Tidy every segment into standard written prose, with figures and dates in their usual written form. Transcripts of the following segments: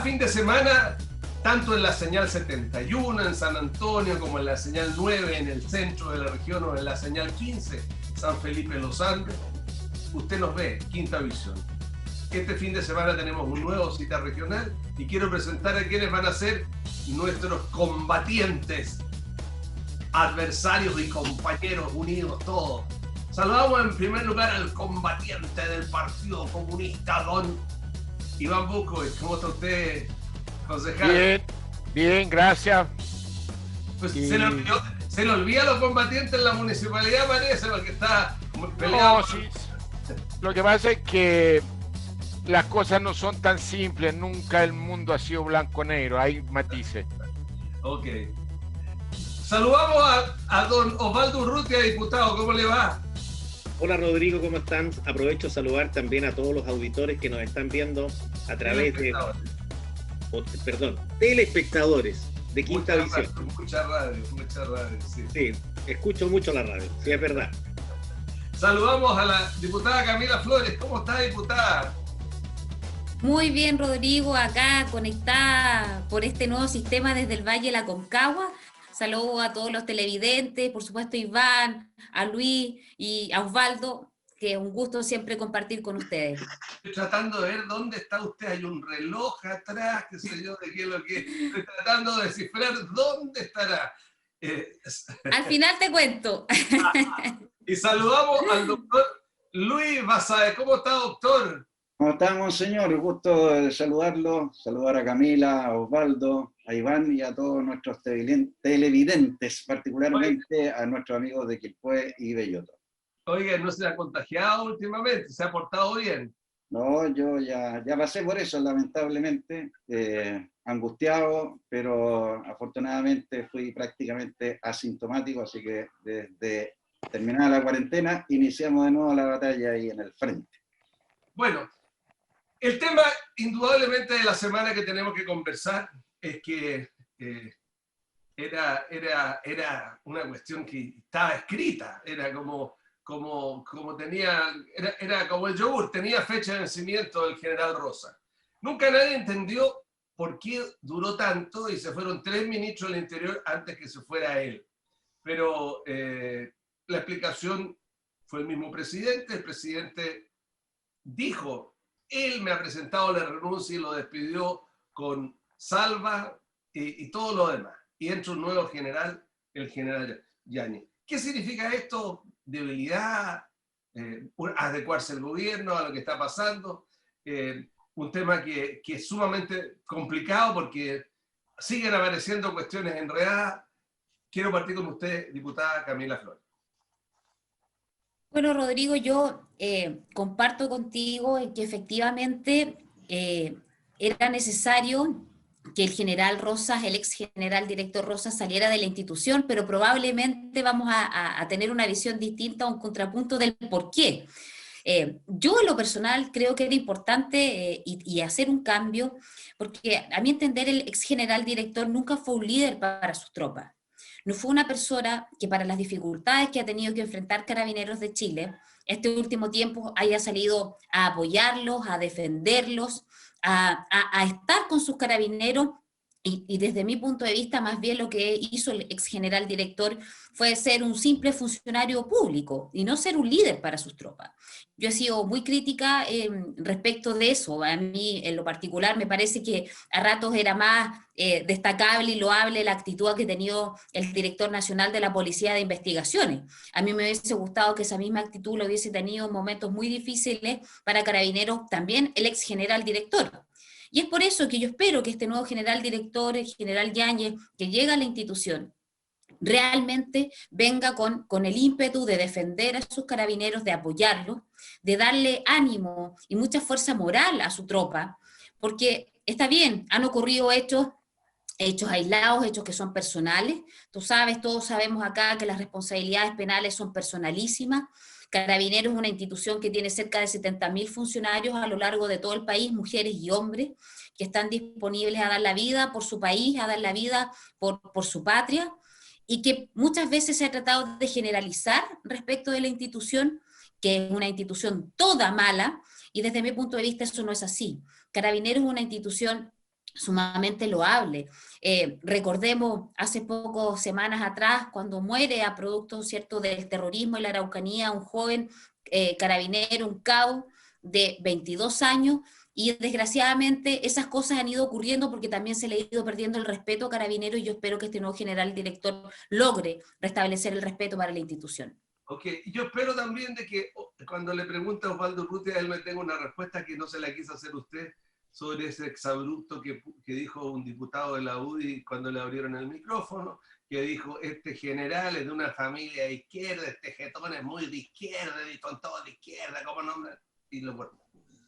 fin de semana, tanto en la señal 71 en San Antonio, como en la señal 9 en el centro de la región, o en la señal 15 San Felipe Los Andes, usted nos ve, Quinta Visión. Este fin de semana tenemos un nuevo cita regional y quiero presentar a quienes van a ser nuestros combatientes, adversarios y compañeros unidos todos. Saludamos en primer lugar al combatiente del Partido Comunista, don Iván Buscovich. ¿Cómo está usted, concejal? Bien, bien, gracias. Pues se le olvida a los combatientes en la municipalidad, parece, porque está peleado. No, sí. Lo que pasa es que las cosas no son tan simples, nunca el mundo ha sido blanco-negro, hay matices. Ok. Saludamos a don Osvaldo Urrutia, diputado, ¿cómo le va? Hola Rodrigo, ¿cómo están? Aprovecho a saludar también a todos los auditores que nos están viendo a través de... telespectadores de Quinta Visión. Mucha radio, sí. Sí, escucho mucho la radio, sí, es verdad. Saludamos a la diputada Camila Flores. ¿Cómo está, diputada? Muy bien, Rodrigo, acá conectada por este nuevo sistema desde el Valle de la Concagua. Saludo a todos los televidentes, por supuesto a Iván, a Luis y a Osvaldo, que es un gusto siempre compartir con ustedes. Estoy tratando de ver dónde está usted. Hay un reloj atrás, qué sé yo, de qué es lo que... Estoy tratando de descifrar dónde estará. Al final te cuento. Y saludamos al doctor Luis Basae. ¿Cómo está, doctor? ¿Cómo estamos, señor? Gusto de saludarlo, saludar a Camila, a Osvaldo, a Iván y a todos nuestros televidentes, particularmente a nuestros amigos de Quilpué y Belloto. Oiga, ¿no se ha contagiado últimamente? ¿Se ha portado bien? No, yo ya pasé por eso, lamentablemente, angustiado, pero afortunadamente fui prácticamente asintomático, así que desde terminada la cuarentena, iniciamos de nuevo la batalla ahí en el frente. Bueno, el tema indudablemente de la semana que tenemos que conversar es que era una cuestión que estaba escrita, era como el yogur, tenía fecha de vencimiento del general Rosa. Nunca nadie entendió por qué duró tanto y se fueron 3 ministros del Interior antes que se fuera él. Pero la explicación fue el mismo presidente. El presidente dijo: él me ha presentado la renuncia y lo despidió con salva y todo lo demás. Y entra un nuevo general, el general Yáñez. ¿Qué significa esto? Debilidad, adecuarse al gobierno a lo que está pasando. Un tema que es sumamente complicado porque siguen apareciendo cuestiones enredadas. Quiero partir con usted, diputada Camila Flores. Bueno, Rodrigo, yo comparto contigo en que efectivamente era necesario que el general Rosas, el ex general director Rosas, saliera de la institución, pero probablemente vamos a tener una visión distinta, un contrapunto del por qué. Yo en lo personal creo que era importante y hacer un cambio, porque a mi entender el ex general director nunca fue un líder para sus tropas. No fue una persona que para las dificultades que ha tenido que enfrentar Carabineros de Chile, este último tiempo haya salido a apoyarlos, a defenderlos, a estar con sus carabineros, y desde mi punto de vista, más bien lo que hizo el ex general director fue ser un simple funcionario público y no ser un líder para sus tropas. Yo he sido muy crítica respecto de eso. A mí, en lo particular, me parece que a ratos era más destacable y loable la actitud que ha tenido el director nacional de la Policía de Investigaciones. A mí me hubiese gustado que esa misma actitud lo hubiese tenido en momentos muy difíciles para Carabineros también el ex general director. Y es por eso que yo espero que este nuevo general director, el general Yáñez, que llega a la institución, realmente venga con el ímpetu de defender a sus carabineros, de apoyarlos, de darle ánimo y mucha fuerza moral a su tropa, porque está bien, han ocurrido hechos aislados, hechos que son personales. Tú sabes, todos sabemos acá que las responsabilidades penales son personalísimas. Carabineros es una institución que tiene cerca de 70.000 funcionarios a lo largo de todo el país, mujeres y hombres, que están disponibles a dar la vida por su país, a dar la vida por su patria, y que muchas veces se ha tratado de generalizar respecto de la institución, que es una institución toda mala, y desde mi punto de vista eso no es así. Carabineros es una institución sumamente loable. Recordemos hace pocas semanas atrás, cuando muere a producto, ¿cierto?, del terrorismo en la Araucanía, un joven carabinero, un cabo de 22 años, y desgraciadamente esas cosas han ido ocurriendo porque también se le ha ido perdiendo el respeto a Carabineros, y yo espero que este nuevo general director logre restablecer el respeto para la institución. Ok, y yo espero también de que cuando le pregunte a Osvaldo Urrutia, él me tenga una respuesta que no se la quiso hacer usted sobre ese exabrupto que dijo un diputado de la UDI cuando le abrieron el micrófono, que dijo, este general es de una familia de izquierda, este jetón es muy de izquierda, y con todo de izquierda, ¿cómo nombra? Y lo bueno.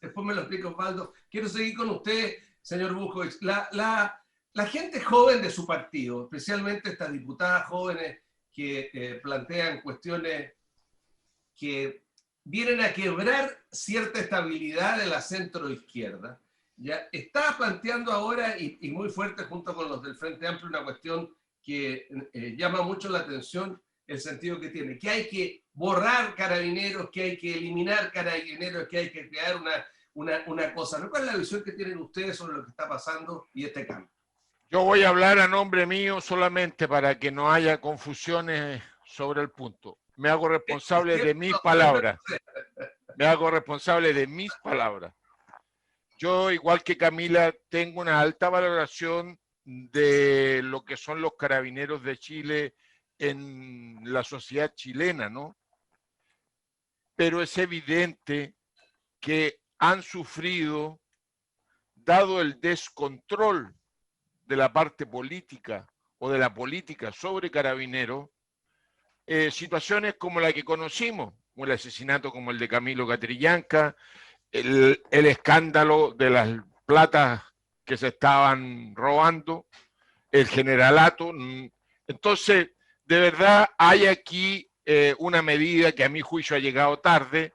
Después me lo explica Osvaldo. Quiero seguir con usted, señor Bujovic. La gente joven de su partido, especialmente estas diputadas jóvenes que plantean cuestiones que vienen a quebrar cierta estabilidad de la centroizquierda, ya está planteando ahora, y muy fuerte junto con los del Frente Amplio, una cuestión que llama mucho la atención, el sentido que tiene, que hay que borrar Carabineros, que hay que eliminar Carabineros, que hay que crear una cosa. ¿Cuál es la visión que tienen ustedes sobre lo que está pasando y este cambio? Yo voy a hablar a nombre mío solamente para que no haya confusiones sobre el punto. Me hago responsable de mis palabras. Me hago responsable de mis palabras. Yo, igual que Camila, tengo una alta valoración de lo que son los Carabineros de Chile en la sociedad chilena, ¿no? Pero es evidente que han sufrido, dado el descontrol de la parte política o de la política sobre Carabineros, situaciones como la que conocimos, como el asesinato como el de Camilo Catrillanca, el escándalo de las platas que se estaban robando, el generalato. Entonces, de verdad, hay aquí una medida que a mi juicio ha llegado tarde,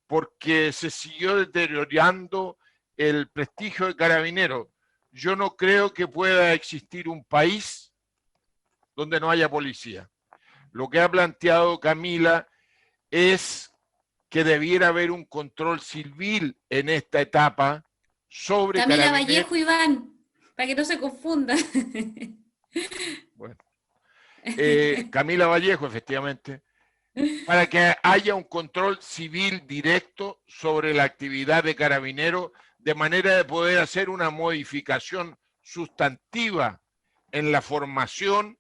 porque se siguió deteriorando el prestigio de Carabineros. Yo no creo que pueda existir un país donde no haya policía. Lo que ha planteado Camila es que debiera haber un control civil en esta etapa sobre Camila Carabineros. Vallejo, Iván, para que no se confunda. Bueno, Camila Vallejo, efectivamente, para que haya un control civil directo sobre la actividad de Carabineros, de manera de poder hacer una modificación sustantiva en la formación,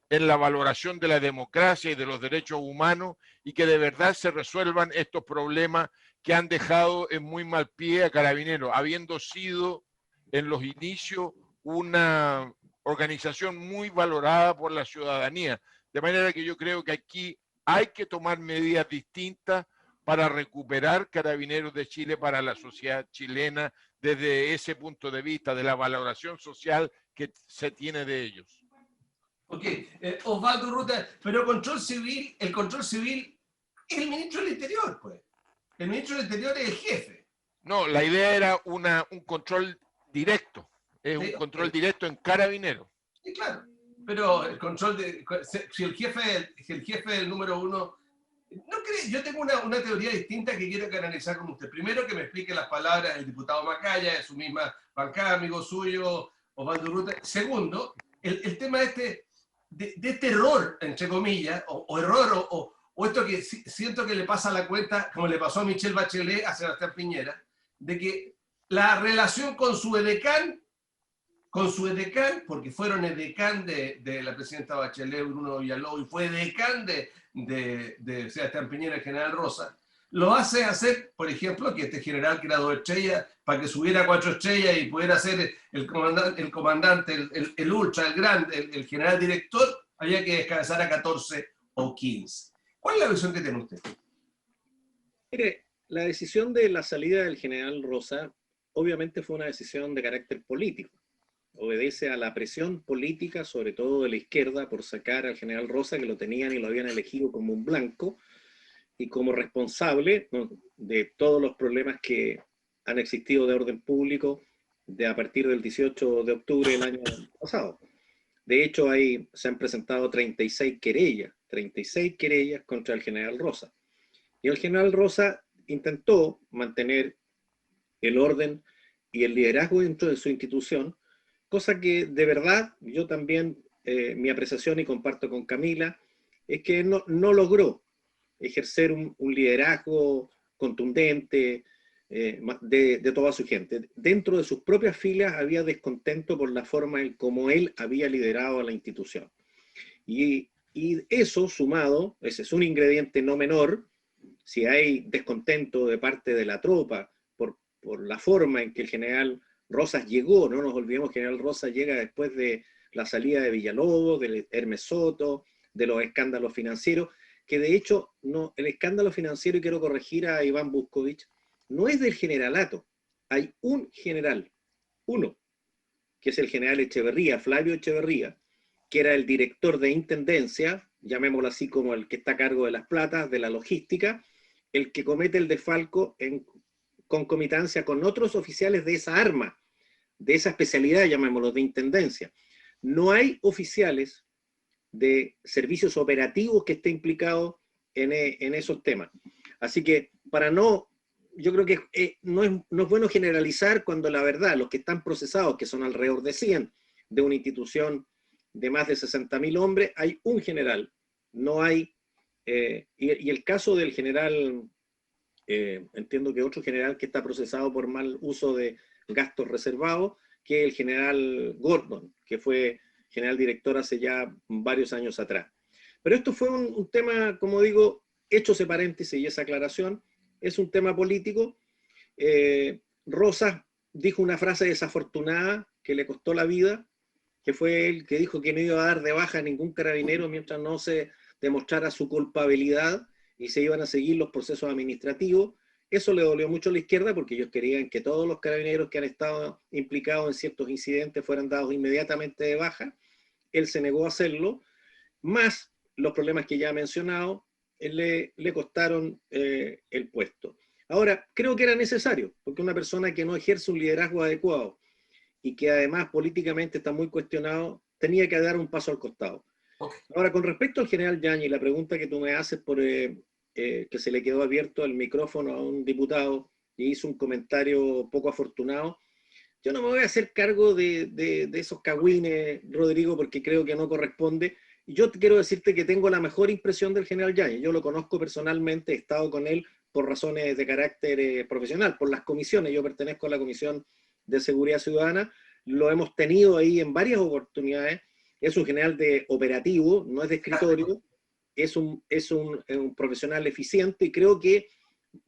en la valoración de la democracia y de los derechos humanos, y que de verdad se resuelvan estos problemas que han dejado en muy mal pie a Carabineros, habiendo sido en los inicios una organización muy valorada por la ciudadanía. De manera que yo creo que aquí hay que tomar medidas distintas para recuperar Carabineros de Chile para la sociedad chilena desde ese punto de vista de la valoración social que se tiene de ellos. Ok, Osvaldo Urrutia, pero el control civil es el ministro del Interior, pues. El ministro del Interior es el jefe. No, la idea era un control directo, un control directo en Carabineros. Sí, claro, pero el control si el jefe es el número uno, no creo, yo tengo una teoría distinta que quiero analizar con usted. Primero, que me explique las palabras del diputado Macaya, de su misma bancada, amigo suyo, Osvaldo Urrutia. Segundo, el tema de este error, entre comillas, o error, o esto que siento que le pasa a la cuenta, como le pasó a Michelle Bachelet, a Sebastián Piñera, de que la relación con su edecán, porque fueron edecán de la presidenta Bachelet, Bruno Villalobos, y fue edecán de Sebastián Piñera, el general Rosa, lo hace hacer, por ejemplo, que este general que era 2 estrellas, para que subiera 4 estrellas y pudiera ser el comandante, el ultra, el grande, el general director, había que descansar a 14 o 15. ¿Cuál es la visión que tiene usted? Mire, la decisión de la salida del general Rosa obviamente fue una decisión de carácter político. Obedece a la presión política, sobre todo de la izquierda, por sacar al general Rosa, que lo tenían y lo habían elegido como un blanco y como responsable, ¿no?, de todos los problemas que han existido de orden público a partir del 18 de octubre del año pasado. De hecho, se han presentado 36 querellas contra el general Rosa. Y el general Rosa intentó mantener el orden y el liderazgo dentro de su institución, cosa que de verdad yo también, mi apreciación y comparto con Camila, es que no logró ejercer un liderazgo contundente de toda su gente. Dentro de sus propias filas había descontento por la forma en cómo él había liderado a la institución. Y eso sumado, ese es un ingrediente no menor, si hay descontento de parte de la tropa por la forma en que el general Rosas llegó, no nos olvidemos que el general Rosas llega después de la salida de Villalobos, del Hermes Soto, de los escándalos financieros, que de hecho no, el escándalo financiero, y quiero corregir a Iván Buscovich, no es del generalato. Hay un general, uno, que es el general Echeverría, Flavio Echeverría, que era el director de intendencia, llamémoslo así como el que está a cargo de las platas, de la logística, el que comete el desfalco en concomitancia con otros oficiales de esa arma, de esa especialidad, llamémoslo, de intendencia. No hay oficiales de servicios operativos que esté implicado en esos temas. Así que yo creo que no es bueno generalizar cuando la verdad, los que están procesados, que son alrededor de 100, de una institución de más de 60.000 hombres, hay un general, no hay, y el caso del general, entiendo que otro general que está procesado por mal uso de gastos reservados, que el general Gordon, que fue general director hace ya varios años atrás. Pero esto fue un tema, como digo, hecho ese paréntesis y esa aclaración, es un tema político. Rosas dijo una frase desafortunada que le costó la vida, que fue él que dijo que no iba a dar de baja a ningún carabinero mientras no se demostrara su culpabilidad y se iban a seguir los procesos administrativos. Eso le dolió mucho a la izquierda porque ellos querían que todos los carabineros que han estado implicados en ciertos incidentes fueran dados inmediatamente de baja. Él se negó a hacerlo, más los problemas que ya he mencionado le costaron el puesto. Ahora, creo que era necesario, porque una persona que no ejerce un liderazgo adecuado y que además políticamente está muy cuestionado, tenía que dar un paso al costado. Okay. Ahora, con respecto al general Yáñez, la pregunta que tú me haces por que se le quedó abierto el micrófono a un diputado y hizo un comentario poco afortunado, yo no me voy a hacer cargo de esos cagüines, Rodrigo, porque creo que no corresponde. Yo quiero decirte que tengo la mejor impresión del general Yáñez. Yo lo conozco personalmente, he estado con él por razones de carácter profesional, por las comisiones. Yo pertenezco a la Comisión de Seguridad Ciudadana, lo hemos tenido ahí en varias oportunidades. Es un general de operativo, no es de escritorio, es un profesional eficiente y creo que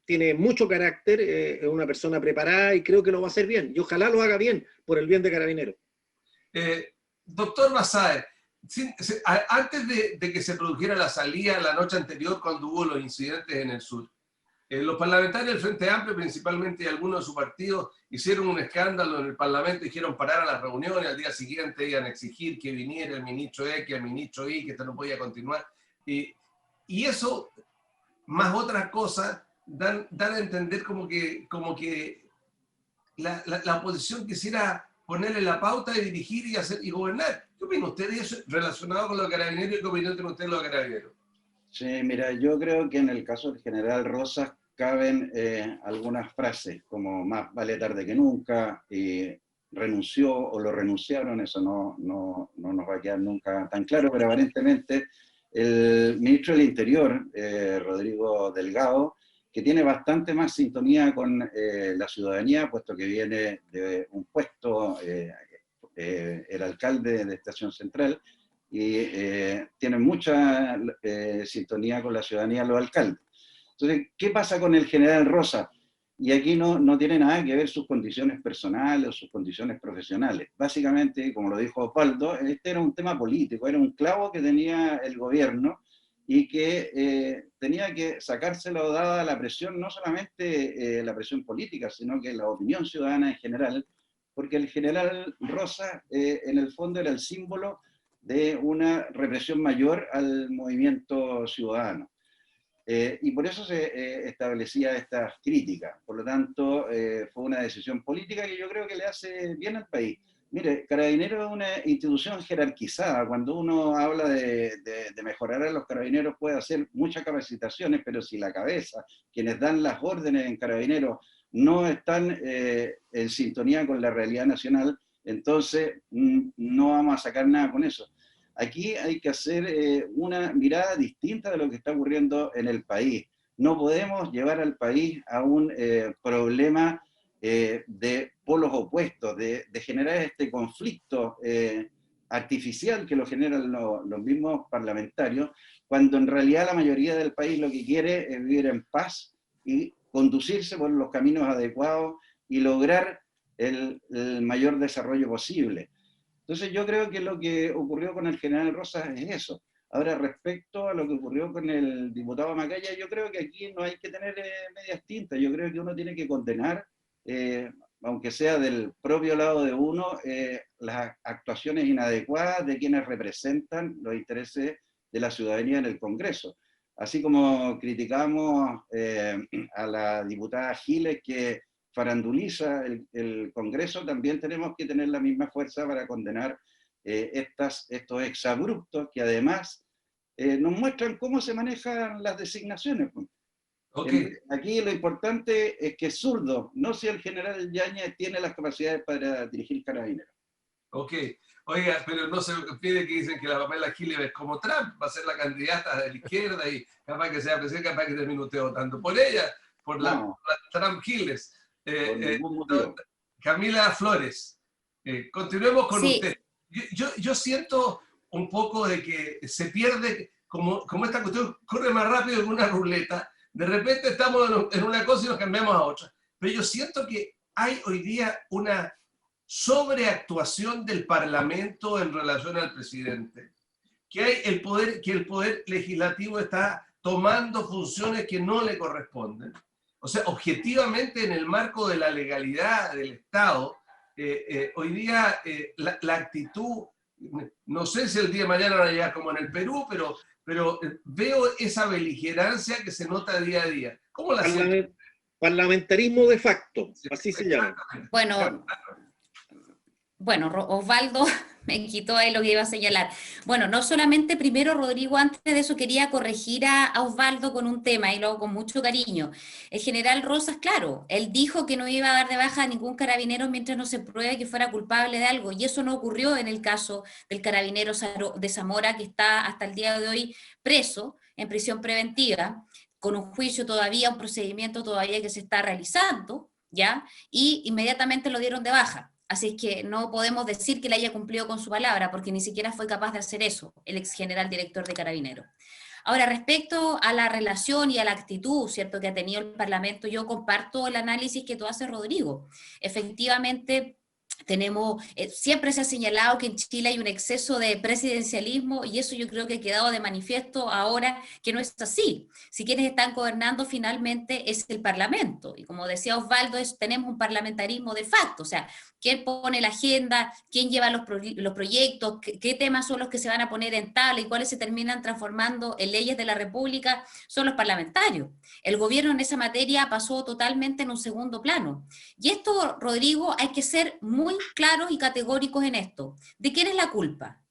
tiene mucho carácter, es una persona preparada y creo que lo va a hacer bien. Y ojalá lo haga bien, por el bien de Carabineros. Doctor Basáez, antes de que se produjera la salida la noche anterior, cuando hubo los incidentes en el sur, los parlamentarios del Frente Amplio, principalmente, y algunos de su partido, hicieron un escándalo en el Parlamento, dijeron parar a las reuniones, al día siguiente iban a exigir que viniera el ministro X, el ministro Y, que esto no podía continuar. Y eso, más otras cosas, dan a entender como que la oposición quisiera ponerle la pauta y dirigir y hacer y gobernar. ¿Qué opinan ustedes de eso relacionado con los carabineros y qué opinión tienen ustedes de los carabineros? Sí, mira, yo creo que en el caso del general Rosas caben algunas frases como más vale tarde que nunca, renunció o lo renunciaron, eso no nos va a quedar nunca tan claro, pero aparentemente el ministro del Interior, Rodrigo Delgado, que tiene bastante más sintonía con la ciudadanía, puesto que viene de un puesto, el alcalde de Estación Central, y tiene mucha sintonía con la ciudadanía los alcaldes. Entonces, ¿qué pasa con el general Rosas? Y aquí no tiene nada que ver sus condiciones personales o sus condiciones profesionales. Básicamente, como lo dijo Osvaldo, este era un tema político, era un clavo que tenía el gobierno y que tenía que sacárselo dada la presión, no solamente la presión política, sino que la opinión ciudadana en general, porque el general Rosas en el fondo era el símbolo de una represión mayor al movimiento ciudadano. Y por eso se establecía estas críticas. Por lo tanto, fue una decisión política que yo creo que le hace bien al país. Mire, Carabineros es una institución jerarquizada. Cuando uno habla de mejorar a los carabineros puede hacer muchas capacitaciones, pero si la cabeza, quienes dan las órdenes en Carabineros, no están en sintonía con la realidad nacional, entonces no vamos a sacar nada con eso. Aquí hay que hacer una mirada distinta de lo que está ocurriendo en el país. No podemos llevar al país a un problema de polos opuestos, de generar este conflicto artificial que lo generan los mismos parlamentarios, cuando en realidad la mayoría del país lo que quiere es vivir en paz y conducirse por los caminos adecuados y lograr el mayor desarrollo posible. Entonces yo creo que lo que ocurrió con el general Rosas es eso. Ahora, respecto a lo que ocurrió con el diputado Macaya, yo creo que aquí no hay que tener medias tintas. Yo creo que uno tiene que condenar, aunque sea del propio lado de uno, las actuaciones inadecuadas de quienes representan los intereses de la ciudadanía en el Congreso. Así como criticamos a la diputada Giles que faranduliza el Congreso, también tenemos que tener la misma fuerza para condenar estos exabruptos que además nos muestran cómo se manejan las designaciones. Okay. Aquí lo importante es que es zurdo, no si el general Yáñez tiene las capacidades para dirigir Carabineros. Ok, oiga, pero no se olvide que dicen que la Pamela Giles es como Trump, va a ser la candidata de la izquierda y capaz que sea presidente, capaz que termine usted votando por ella, por la Trump Giles. Camila Flores, continuemos con usted. Yo siento un poco de que se pierde, como esta cuestión corre más rápido que una ruleta, de repente estamos en una cosa y nos cambiamos a otra. Pero yo siento que hay hoy día una sobreactuación del Parlamento en relación al presidente, que hay el poder legislativo está tomando funciones que no le corresponden. O sea, objetivamente en el marco de la legalidad del Estado, hoy día la actitud, no sé si el día de mañana van a llegar como en el Perú, pero veo esa beligerancia que se nota día a día. ¿Cómo la siente? Parlamentarismo de facto, así se llama. Bueno, Osvaldo me quitó ahí lo que iba a señalar. Bueno, no solamente primero, Rodrigo, antes de eso quería corregir a Osvaldo con un tema y lo hago con mucho cariño. El general Rosas, claro, él dijo que no iba a dar de baja a ningún carabinero mientras no se pruebe que fuera culpable de algo, y eso no ocurrió en el caso del carabinero de Zamora, que está hasta el día de hoy preso en prisión preventiva, con un juicio todavía, un procedimiento todavía que se está realizando, ¿ya? Y inmediatamente lo dieron de baja. Así es que no podemos decir que le haya cumplido con su palabra, porque ni siquiera fue capaz de hacer eso, el ex general director de Carabineros. Ahora, respecto a la relación y a la actitud, ¿cierto?, que ha tenido el Parlamento, yo comparto el análisis que tú haces, Rodrigo. Efectivamente, siempre se ha señalado que en Chile hay un exceso de presidencialismo, y eso yo creo que ha quedado de manifiesto ahora que no es así. Si quienes están gobernando finalmente es el Parlamento, y como decía Osvaldo, tenemos un parlamentarismo de facto, o sea, quién pone la agenda, quién lleva los proyectos, qué temas son los que se van a poner en tabla y cuáles se terminan transformando en leyes de la República, son los parlamentarios. El gobierno en esa materia pasó totalmente en un segundo plano. Y esto, Rodrigo, hay que ser muy claros y categóricos en esto. ¿De quién es la culpa?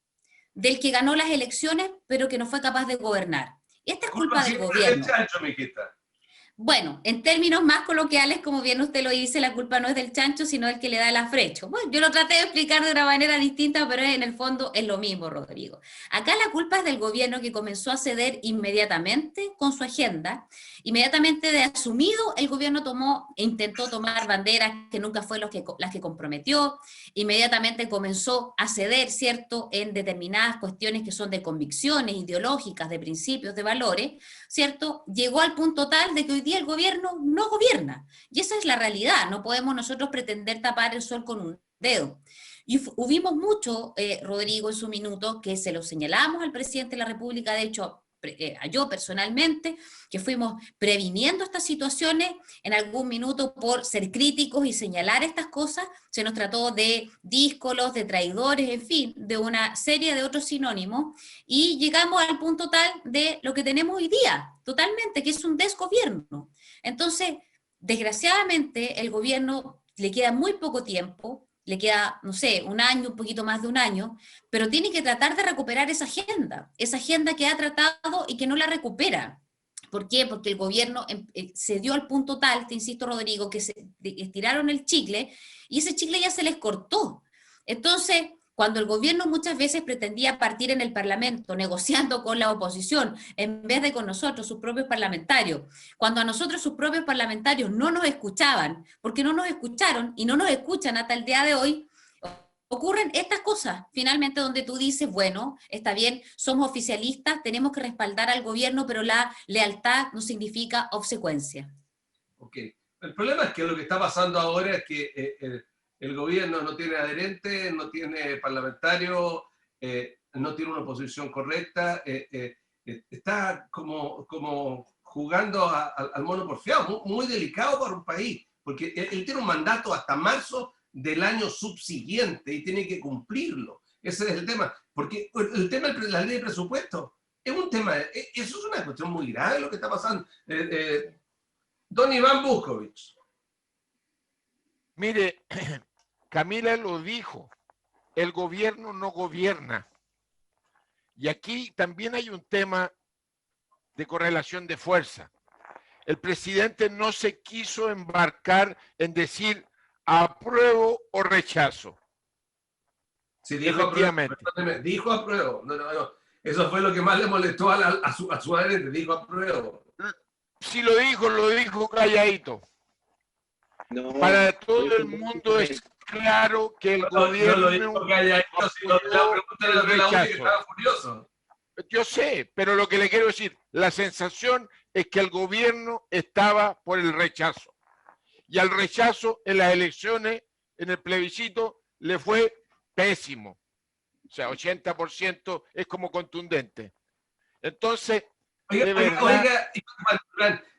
Del que ganó las elecciones pero que no fue capaz de gobernar. Esta es culpa del gobierno. Bueno, en términos más coloquiales, como bien usted lo dice, la culpa no es del chancho, sino del que le da el afrecho. Bueno, yo lo traté de explicar de una manera distinta, pero en el fondo es lo mismo, Rodrigo. Acá la culpa es del gobierno, que comenzó a ceder inmediatamente con su agenda. Inmediatamente de asumido, el gobierno intentó tomar banderas que nunca fue las que comprometió. Inmediatamente comenzó a ceder, ¿cierto?, en determinadas cuestiones que son de convicciones ideológicas, de principios, de valores, ¿cierto? Llegó al punto tal de que hoy día el gobierno no gobierna. Y esa es la realidad. No podemos nosotros pretender tapar el sol con un dedo. Y hubimos mucho, Rodrigo, en su minuto, que se lo señalamos al presidente de la República, de hecho, yo personalmente, que fuimos previniendo estas situaciones. En algún minuto, por ser críticos y señalar estas cosas, se nos trató de díscolos, de traidores, en fin, de una serie de otros sinónimos, y llegamos al punto tal de lo que tenemos hoy día, totalmente, que es un desgobierno. Entonces, desgraciadamente, el gobierno le queda muy poco tiempo, le queda, no sé, un año, un poquito más de un año, pero tiene que tratar de recuperar esa agenda que ha tratado y que no la recupera. ¿Por qué? Porque el gobierno se dio al punto tal, te insisto, Rodrigo, que estiraron el chicle y ese chicle ya se les cortó. Entonces, cuando el gobierno muchas veces pretendía partir en el Parlamento negociando con la oposición, en vez de con nosotros, sus propios parlamentarios, cuando a nosotros sus propios parlamentarios no nos escuchaban, porque no nos escucharon y no nos escuchan hasta el día de hoy, ocurren estas cosas, finalmente, donde tú dices, bueno, está bien, somos oficialistas, tenemos que respaldar al gobierno, pero la lealtad no significa obsecuencia. Ok. El problema es que lo que está pasando ahora es que el gobierno no tiene adherentes, no tiene parlamentarios, no tiene una posición correcta, está como jugando al mono porfiado, muy delicado para un país, porque él tiene un mandato hasta marzo del año subsiguiente y tiene que cumplirlo. Ese es el tema, porque el tema de la ley de presupuesto es un tema, eso es una cuestión muy grave lo que está pasando. Don Iván Buscovich. Mire, Camila lo dijo, el gobierno no gobierna. Y aquí también hay un tema de correlación de fuerza. El presidente no se quiso embarcar en decir apruebo o rechazo. Sí, dijo Efectivamente. apruebo. Dijo apruebo. No. Eso fue lo que más le molestó a su adherente. Dijo apruebo. Si lo dijo calladito. No, para todo el mundo es claro que el gobierno no lo dijo calladito, sino que la pregunta era de la única que estaba furioso. Yo sé, pero lo que le quiero decir, la sensación es que el gobierno estaba por el rechazo. Y al rechazo en las elecciones, en el plebiscito, le fue pésimo. O sea, 80% es como contundente. Entonces, Oiga,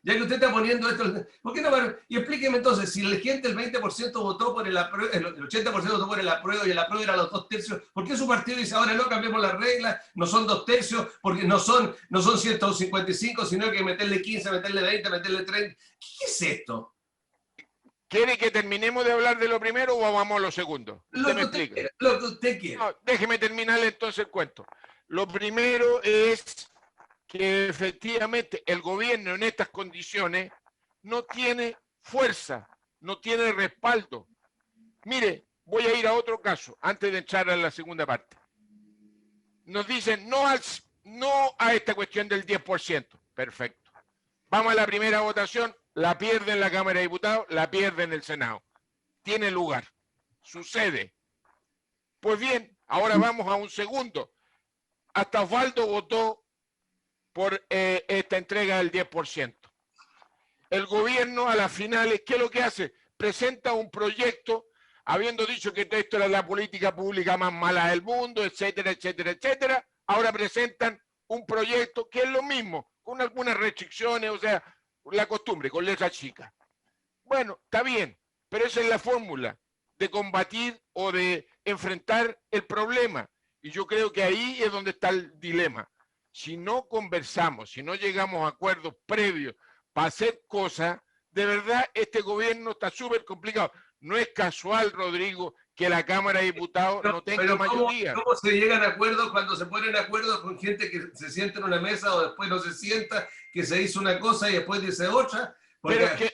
ya que usted está poniendo esto, ¿por qué no? Y explíqueme entonces, si la gente, el 20% votó por el apruebo, el 80% votó por el apruebo y el apruebo era los 2/3, ¿por qué su partido dice ahora no cambiemos las reglas, no son 2/3, porque no son 155, sino que meterle 15, meterle 20, meterle 30? ¿Qué es esto? ¿Quiere que terminemos de hablar de lo primero o vamos a lo segundo? Lo que usted quiere. No, déjeme terminarle entonces el cuento. Lo primero es que efectivamente el gobierno en estas condiciones no tiene fuerza, no tiene respaldo. Mire, voy a ir a otro caso antes de entrar a la segunda parte. Nos dicen no a esta cuestión del 10%. Perfecto. Vamos a la primera votación, la pierde en la Cámara de Diputados, la pierde en el Senado. Tiene lugar, sucede. Pues bien, ahora vamos a un segundo. Hasta Osvaldo votó por esta entrega del 10%. El gobierno a las finales, ¿qué es lo que hace? Presenta un proyecto, habiendo dicho que esto era la política pública más mala del mundo, etcétera, etcétera, etcétera. Ahora presentan un proyecto que es lo mismo, con algunas restricciones, o sea, la costumbre, con letra chica. Bueno, está bien, pero esa es la fórmula de combatir o de enfrentar el problema. Y yo creo que ahí es donde está el dilema. Si no conversamos, si no llegamos a acuerdos previos para hacer cosas, de verdad este gobierno está súper complicado. No es casual, Rodrigo, que la Cámara de Diputados no tenga mayoría. ¿Cómo se llegan a acuerdos cuando se ponen de acuerdo con gente que se sienta en una mesa o después no se sienta, que se hizo una cosa y después dice otra? Porque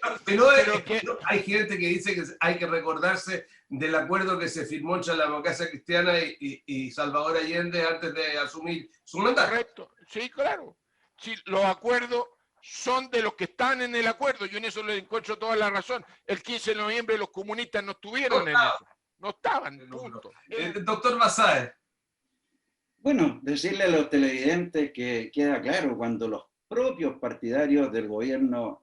hay gente que dice que hay que recordarse del acuerdo que se firmó entre la Democracia Cristiana y Salvador Allende antes de asumir su mandato. Correcto, sí, claro. Sí, los acuerdos son de los que están en el acuerdo. Yo en eso le encuentro toda la razón. El 15 de noviembre los comunistas no estuvieron en eso. No estaban, punto. Doctor Basáez. Bueno, decirle a los televidentes que queda claro cuando los propios partidarios del gobierno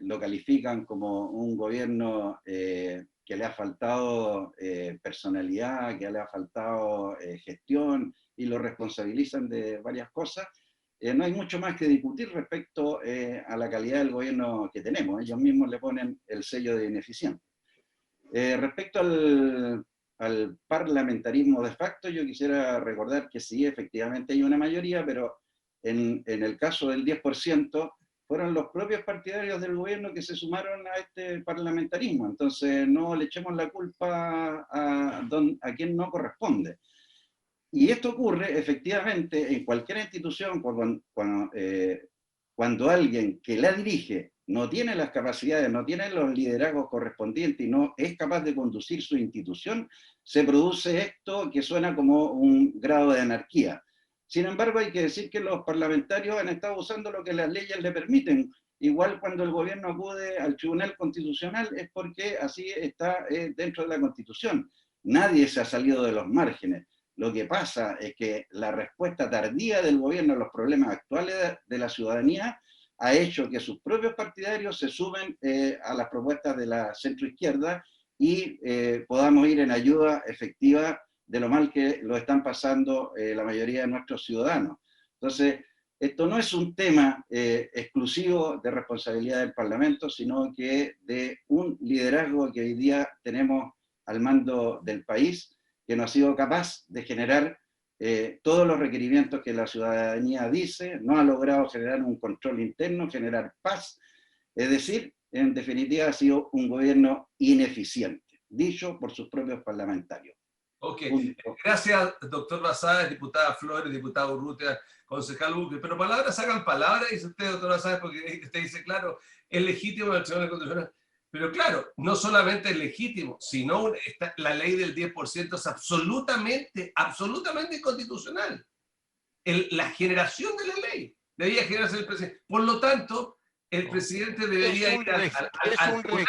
lo califican como un gobierno que le ha faltado personalidad, que le ha faltado gestión y lo responsabilizan de varias cosas, no hay mucho más que discutir respecto a la calidad del gobierno que tenemos. Ellos mismos le ponen el sello de ineficiente. Respecto al parlamentarismo de facto, yo quisiera recordar que sí, efectivamente hay una mayoría, pero en el caso del 10%, fueron los propios partidarios del gobierno que se sumaron a este parlamentarismo. Entonces, no le echemos la culpa a quien no corresponde. Y esto ocurre efectivamente en cualquier institución, cuando cuando alguien que la dirige no tiene las capacidades, no tiene los liderazgos correspondientes y no es capaz de conducir su institución, se produce esto que suena como un grado de anarquía. Sin embargo, hay que decir que los parlamentarios han estado usando lo que las leyes le permiten. Igual cuando el gobierno acude al Tribunal Constitucional es porque así está dentro de la Constitución. Nadie se ha salido de los márgenes. Lo que pasa es que la respuesta tardía del gobierno a los problemas actuales de la ciudadanía ha hecho que sus propios partidarios se sumen a las propuestas de la centroizquierda y podamos ir en ayuda efectiva de lo mal que lo están pasando la mayoría de nuestros ciudadanos. Entonces, esto no es un tema exclusivo de responsabilidad del Parlamento, sino que de un liderazgo que hoy día tenemos al mando del país, que no ha sido capaz de generar todos los requerimientos que la ciudadanía dice, no ha logrado generar un control interno, generar paz, es decir, en definitiva ha sido un gobierno ineficiente, dicho por sus propios parlamentarios. Ok, gracias, doctor Basáez, diputada Flores, diputado Urrutia, concejal Buque, pero palabras sacan palabras, dice usted, doctor Basáez, porque usted dice, claro, es legítimo el Tribunal Constitucional. Pero claro, no solamente es legítimo, sino la ley del 10% es absolutamente inconstitucional. La generación de la ley debía generarse el presidente. Por lo tanto, el presidente debería ir al tribunal.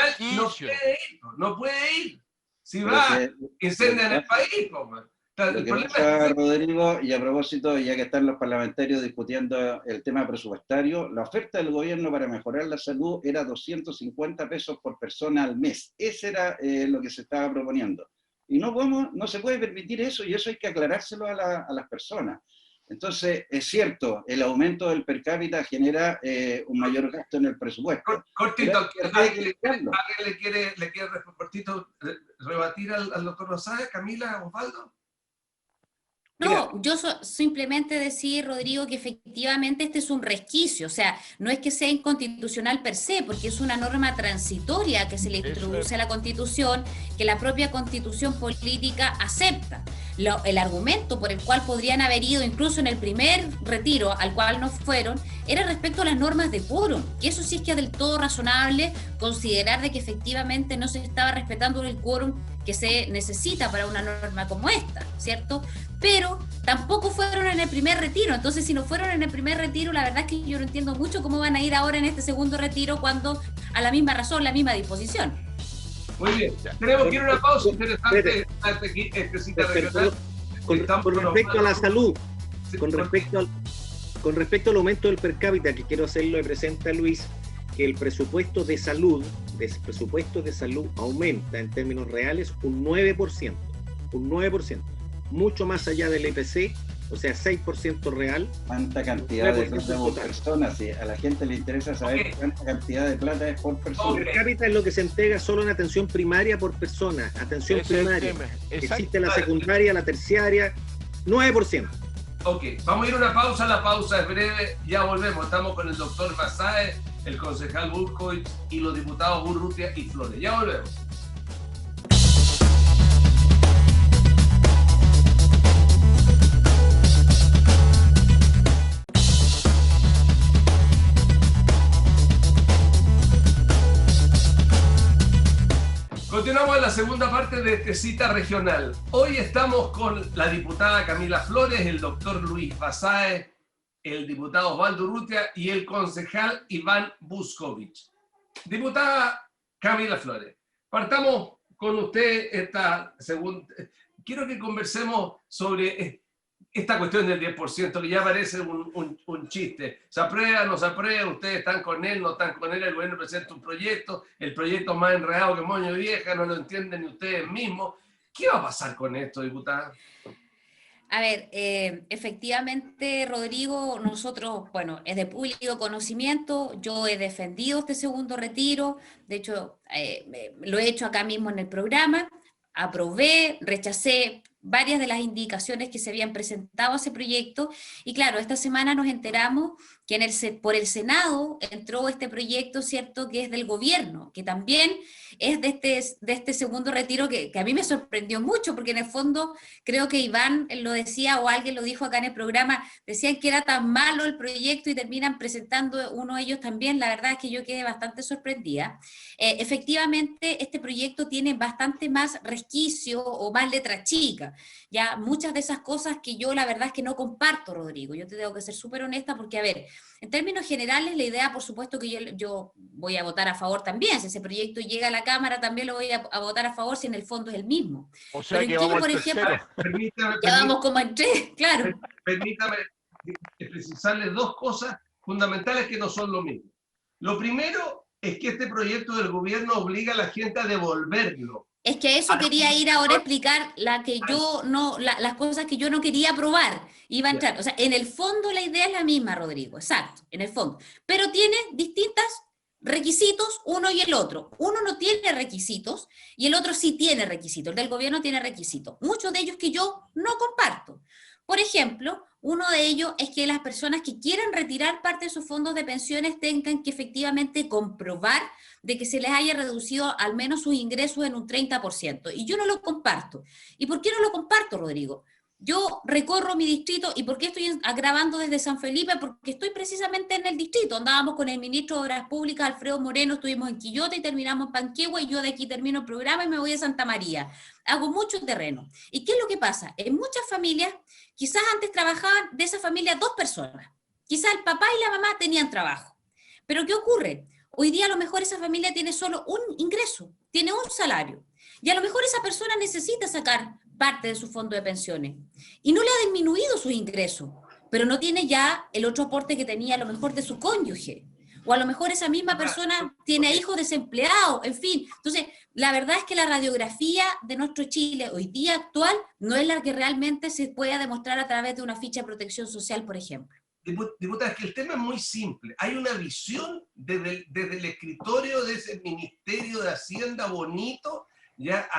No puede ir. Si va, incendian el país. Lo que pasa, Rodrigo, y a propósito, ya que están los parlamentarios discutiendo el tema presupuestario, la oferta del gobierno para mejorar la salud era 250 pesos por persona al mes. Ese era lo que se estaba proponiendo. Y no se puede permitir eso, y eso hay que aclarárselo a las personas. Entonces, es cierto, el aumento del per cápita genera un mayor gasto en el presupuesto. Cortito, ¿alguien le quiere cortito rebatir al doctor Basáez, Camila, Osvaldo? No, yo simplemente decir, Rodrigo, que efectivamente este es un resquicio, o sea, no es que sea inconstitucional per se, porque es una norma transitoria que se le introduce a la Constitución, que la propia Constitución política acepta. El argumento por el cual podrían haber ido incluso en el primer retiro, al cual no fueron, era respecto a las normas de quórum, que eso sí es que es del todo razonable considerar de que efectivamente no se estaba respetando el quórum que se necesita para una norma como esta, ¿cierto? Pero tampoco fueron en el primer retiro, entonces si no fueron en el primer retiro, la verdad es que yo no entiendo mucho cómo van a ir ahora en este segundo retiro cuando a la misma razón, la misma disposición. Muy bien, tenemos que ir a una pausa interesante. Con respecto a la salud, con respecto al aumento del per cápita, que quiero hacerlo de presente a Luis, que el presupuesto de salud aumenta en términos reales un 9%, mucho más allá del IPC, o sea, 6% real. ¿Cuánta cantidad de plata por persona? Si a la gente le interesa saber cuánta cantidad de plata es por persona. Per cápita es lo que se entrega solo en atención primaria por persona, atención primaria. Existe la secundaria, la terciaria, 9%. Ok, vamos a ir a una pausa, la pausa es breve, ya volvemos. Estamos con el doctor Basáez, el concejal Burkovic y los diputados Urrutia y Flores. Ya volvemos. Continuamos en la segunda parte de Cita Regional. Hoy estamos con la diputada Camila Flores, el doctor Luis Basáez, el diputado Osvaldo Urrutia y el concejal Iván Buskovich. Diputada Camila Flores, partamos con usted esta segunda. Quiero que conversemos sobre esta cuestión del 10%, que ya parece un chiste. ¿Se aprueba, no se aprueba? ¿Ustedes están con él, no están con él? El gobierno presenta un proyecto, el proyecto más enredado que moño de vieja, no lo entienden ni ustedes mismos. ¿Qué va a pasar con esto, diputada? A ver, efectivamente, Rodrigo, nosotros, bueno, es de público conocimiento, yo he defendido este segundo retiro, de hecho, lo he hecho acá mismo en el programa, aprobé, rechacé varias de las indicaciones que se habían presentado a ese proyecto, y claro, esta semana nos enteramos que por el Senado entró este proyecto, ¿cierto?, que es del gobierno, que también es de este segundo retiro, que a mí me sorprendió mucho, porque en el fondo creo que Iván lo decía, o alguien lo dijo acá en el programa, decían que era tan malo el proyecto y terminan presentando uno de ellos también. La verdad es que yo quedé bastante sorprendida. Efectivamente, este proyecto tiene bastante más resquicio o más letra chica. Ya muchas de esas cosas que yo la verdad es que no comparto, Rodrigo. Yo te tengo que ser súper honesta porque, a ver, en términos generales, la idea, por supuesto que yo voy a votar a favor también. Si ese proyecto llega a la Cámara, también lo voy a votar a favor si en el fondo es el mismo. O sea, pero que en vamos Chile, por al ejemplo, tercero. ya vamos como en tres, claro. Permítame precisarles dos cosas fundamentales que no son lo mismo. Lo primero es que este proyecto del gobierno obliga a la gente a devolverlo. Es que a eso quería ir ahora a explicar las cosas que yo no quería aprobar. Iba a entrar. O sea, en el fondo la idea es la misma, Rodrigo, exacto, en el fondo. Pero tiene distintos requisitos uno y el otro. Uno no tiene requisitos y el otro sí tiene requisitos. El del gobierno tiene requisitos. Muchos de ellos que yo no comparto. Por ejemplo, uno de ellos es que las personas que quieran retirar parte de sus fondos de pensiones tengan que efectivamente comprobar de que se les haya reducido al menos sus ingresos en un 30%. Y yo no lo comparto. ¿Y por qué no lo comparto, Rodrigo? Yo recorro mi distrito. ¿Y por qué estoy grabando desde San Felipe? Porque estoy precisamente en el distrito. Andábamos con el ministro de Obras Públicas, Alfredo Moreno, estuvimos en Quillota y terminamos en Panquehue, y yo de aquí termino el programa y me voy a Santa María. Hago mucho terreno. ¿Y qué es lo que pasa? En muchas familias, quizás antes trabajaban de esa familia 2 personas. Quizás el papá y la mamá tenían trabajo. Pero ¿qué ocurre? Hoy día a lo mejor esa familia tiene solo un ingreso, tiene un salario. Y a lo mejor esa persona necesita sacar parte de su fondo de pensiones. Y no le ha disminuido sus ingresos, pero no tiene ya el otro aporte que tenía a lo mejor de su cónyuge. O a lo mejor esa misma persona tiene hijos desempleados, en fin. Entonces, la verdad es que la radiografía de nuestro Chile hoy día actual no es la que realmente se pueda demostrar a través de una ficha de protección social, por ejemplo. Diputada, es que el tema es muy simple. Hay una visión desde el escritorio de ese Ministerio de Hacienda bonito, ya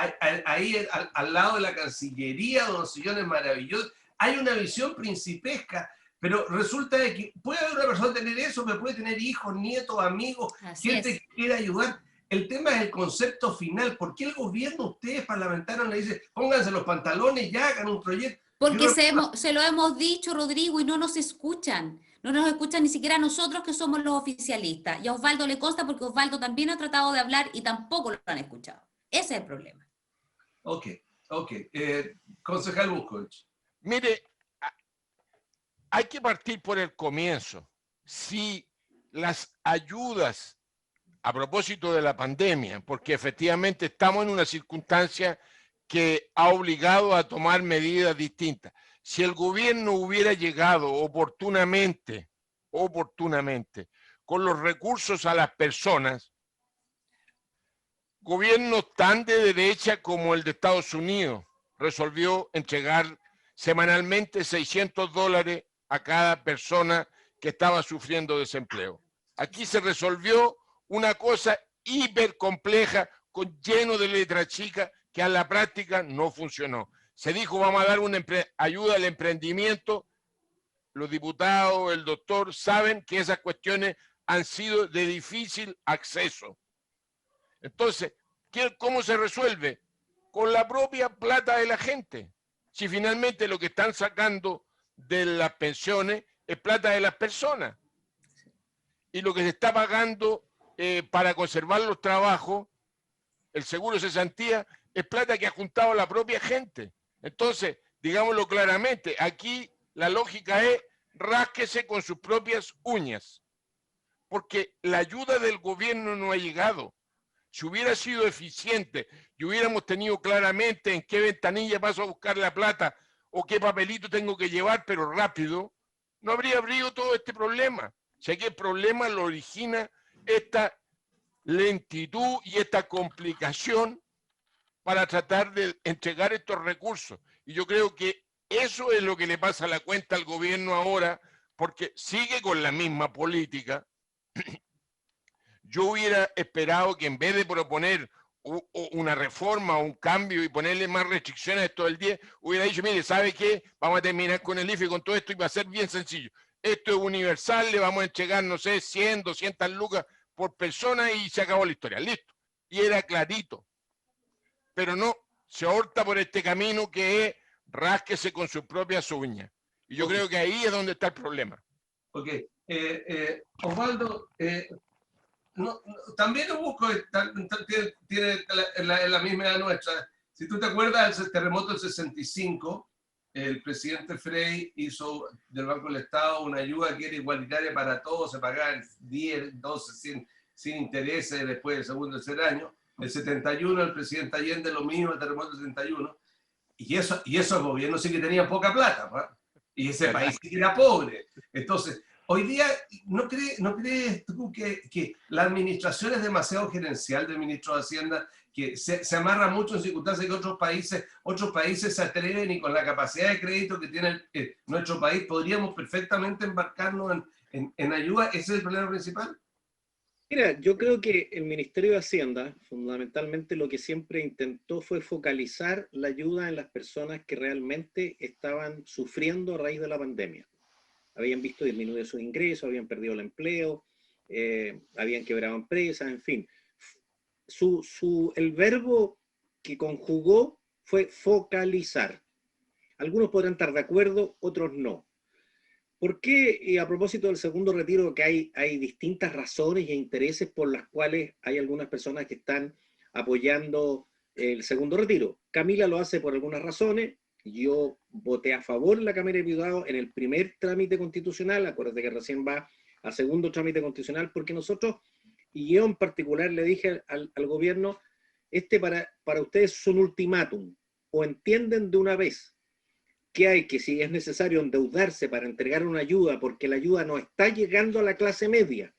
ahí al lado de la Cancillería, de unos sillones maravillosos. Hay una visión principesca, pero resulta de que puede haber una persona tener eso, pero puede tener hijos, nietos, amigos, gente que quiera ayudar. El tema es el concepto final. ¿Por qué el gobierno, ustedes parlamentarios, le dicen, pónganse los pantalones y ya hagan un proyecto? Porque se lo hemos dicho, Rodrigo, y no nos escuchan. No nos escuchan ni siquiera nosotros, que somos los oficialistas. Y a Osvaldo le consta porque Osvaldo también ha tratado de hablar y tampoco lo han escuchado. Ese es el problema. Ok. Concejal Buscovich. Mire, hay que partir por el comienzo. Si las ayudas, a propósito de la pandemia, porque efectivamente estamos en una circunstancia que ha obligado a tomar medidas distintas. Si el gobierno hubiera llegado oportunamente, con los recursos a las personas, gobiernos tan de derecha como el de Estados Unidos resolvió entregar semanalmente $600 a cada persona que estaba sufriendo desempleo. Aquí se resolvió una cosa hiper compleja, lleno de letra chica, que a la práctica no funcionó. Se dijo, vamos a dar una ayuda al emprendimiento. Los diputados, el doctor, saben que esas cuestiones han sido de difícil acceso. Entonces, ¿cómo se resuelve? Con la propia plata de la gente. Si finalmente lo que están sacando de las pensiones es plata de las personas. Y lo que se está pagando para conservar los trabajos, el seguro de cesantía, es plata que ha juntado la propia gente. Entonces, digámoslo claramente, aquí la lógica es rásquese con sus propias uñas, porque la ayuda del gobierno no ha llegado. Si hubiera sido eficiente y hubiéramos tenido claramente en qué ventanilla paso a buscar la plata o qué papelito tengo que llevar, pero rápido, no habría habido todo este problema. O sea que el problema lo origina esta lentitud y esta complicación para tratar de entregar estos recursos. Y yo creo que eso es lo que le pasa a la cuenta al gobierno ahora, porque sigue con la misma política. Yo hubiera esperado que en vez de proponer una reforma o un cambio y ponerle más restricciones a esto del 10, hubiera dicho, mire, ¿sabe qué? Vamos a terminar con el IFE y con todo esto y va a ser bien sencillo. Esto es universal, le vamos a entregar, no sé, 100, 200 lucas por persona y se acabó la historia, listo. Y era clarito. Pero no, se opta por este camino que es rásquese con sus propias uñas. Y yo creo que ahí es donde está el problema. Ok. Osvaldo, también busco, tiene la misma edad nuestra. Si tú te acuerdas del terremoto del 65, el presidente Frey hizo del Banco del Estado una ayuda que era igualitaria para todos, se pagaban 10, 12, sin intereses después del segundo y tercer año. El 71, el presidente Allende, lo mismo, el terremoto del 71. Y esos gobiernos sí que tenían poca plata, ¿va? Y ese país sí que era pobre. Entonces, hoy día, ¿no crees tú que la administración es demasiado gerencial del ministro de Hacienda, que se amarra mucho en circunstancias que otros países se atreven y con la capacidad de crédito que tiene nuestro país podríamos perfectamente embarcarnos en ayuda? ¿Ese es el problema principal? Mira, yo creo que el Ministerio de Hacienda, fundamentalmente lo que siempre intentó fue focalizar la ayuda en las personas que realmente estaban sufriendo a raíz de la pandemia. Habían visto disminuir sus ingresos, habían perdido el empleo, habían quebrado empresas, en fin. El verbo que conjugó fue focalizar. Algunos podrán estar de acuerdo, otros no. ¿Por qué? Y a propósito del segundo retiro, que hay distintas razones e intereses por las cuales hay algunas personas que están apoyando el segundo retiro. Camila lo hace por algunas razones. Yo voté a favor en la Cámara de Diputados en el primer trámite constitucional, acuérdate que recién va a segundo trámite constitucional, porque nosotros, y yo en particular le dije al gobierno, para ustedes es un ultimátum, o entienden de una vez que si es necesario endeudarse para entregar una ayuda, porque la ayuda no está llegando a la clase media.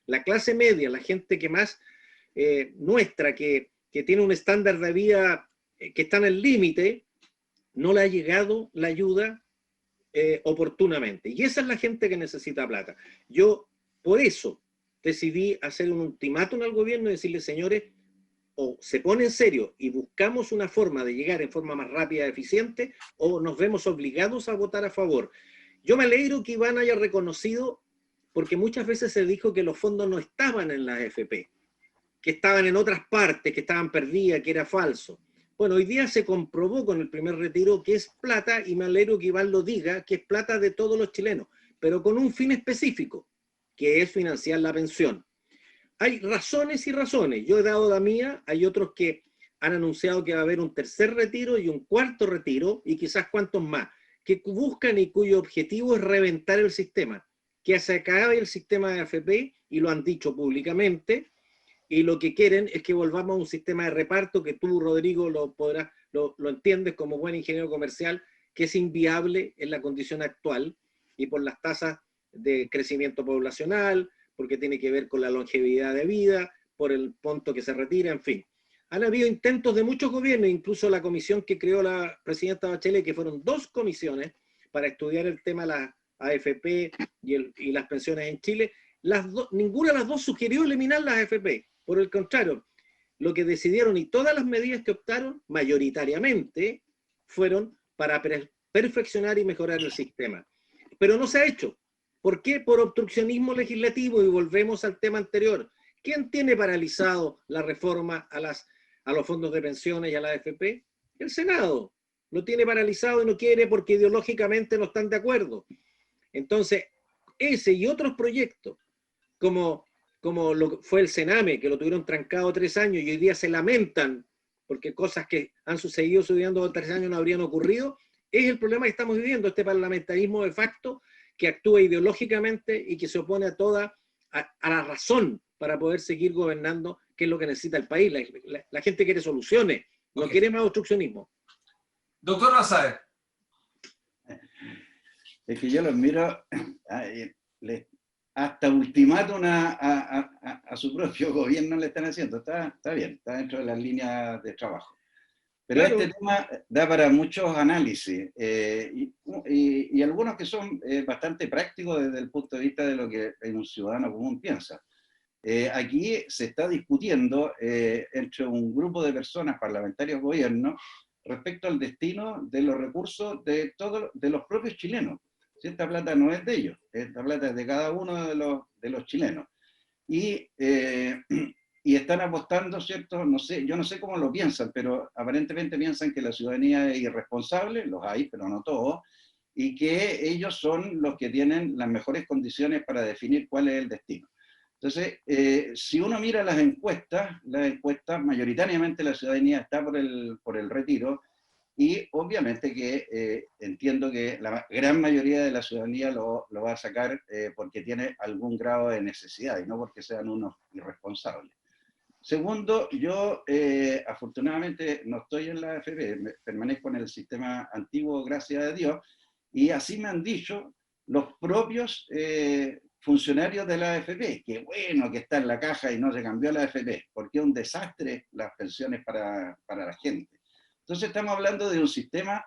La clase media, la gente que más nuestra, que tiene un estándar de vida que está en el límite, no le ha llegado la ayuda oportunamente. Y esa es la gente que necesita plata. Yo, por eso, decidí hacer un ultimátum al gobierno y decirle, señores, o se pone en serio y buscamos una forma de llegar en forma más rápida y eficiente, o nos vemos obligados a votar a favor. Yo me alegro que Iván haya reconocido, porque muchas veces se dijo que los fondos no estaban en la AFP, que estaban en otras partes, que estaban perdidas, que era falso. Bueno, hoy día se comprobó con el primer retiro que es plata, y me alegro que Iván lo diga, que es plata de todos los chilenos, pero con un fin específico, que es financiar la pensión. Hay razones y razones. Yo he dado la mía, hay otros que han anunciado que va a haber un tercer retiro y un cuarto retiro, y quizás cuantos más, que buscan y cuyo objetivo es reventar el sistema, que se acabe el sistema de AFP, y lo han dicho públicamente, y lo que quieren es que volvamos a un sistema de reparto que tú, Rodrigo, lo entiendes como buen ingeniero comercial, que es inviable en la condición actual, y por las tasas de crecimiento poblacional, porque tiene que ver con la longevidad de vida, por el punto que se retira, en fin. Han habido intentos de muchos gobiernos, incluso la comisión que creó la presidenta Bachelet, que fueron 2 comisiones para estudiar el tema de la AFP y las pensiones en Chile. Ninguna de las 2 sugirió eliminar las AFP. Por el contrario, lo que decidieron y todas las medidas que optaron, mayoritariamente, fueron para perfeccionar y mejorar el sistema. Pero no se ha hecho. ¿Por qué? Por obstruccionismo legislativo, y volvemos al tema anterior. ¿Quién tiene paralizado la reforma a los fondos de pensiones y a la AFP? El Senado. Lo tiene paralizado y no quiere porque ideológicamente no están de acuerdo. Entonces, ese y otros proyectos, como lo fue el Sename, que lo tuvieron trancado 3 años y hoy día se lamentan porque cosas que han sucediendo 3 años no habrían ocurrido, es el problema que estamos viviendo, este parlamentarismo de facto que actúa ideológicamente y que se opone a la razón para poder seguir gobernando, que es lo que necesita el país. La gente quiere soluciones, no quiere más obstruccionismo. Doctor Basáez. Es que yo los miro, hasta ultimátum a su propio gobierno le están haciendo. Está bien, está dentro de las líneas de trabajo. Pero claro, este tema da para muchos análisis y algunos que son bastante prácticos desde el punto de vista de lo que un ciudadano común piensa. Aquí se está discutiendo entre un grupo de personas, parlamentarios, gobierno, respecto al destino de los recursos de los propios chilenos. Si esta plata no es de ellos, esta plata es de cada uno de los chilenos. Y están apostando, ¿cierto? No sé, yo no sé cómo lo piensan, pero aparentemente piensan que la ciudadanía es irresponsable, los hay, pero no todos, y que ellos son los que tienen las mejores condiciones para definir cuál es el destino. Entonces, si uno mira las encuestas, mayoritariamente la ciudadanía está por el retiro, y obviamente que entiendo que la gran mayoría de la ciudadanía lo va a sacar porque tiene algún grado de necesidad, y no porque sean unos irresponsables. Segundo, yo afortunadamente no estoy en la AFP, permanezco en el sistema antiguo, gracias a Dios, y así me han dicho los propios funcionarios de la AFP, que bueno que está en la caja y no se cambió a la AFP, porque es un desastre las pensiones para la gente. Entonces estamos hablando de un sistema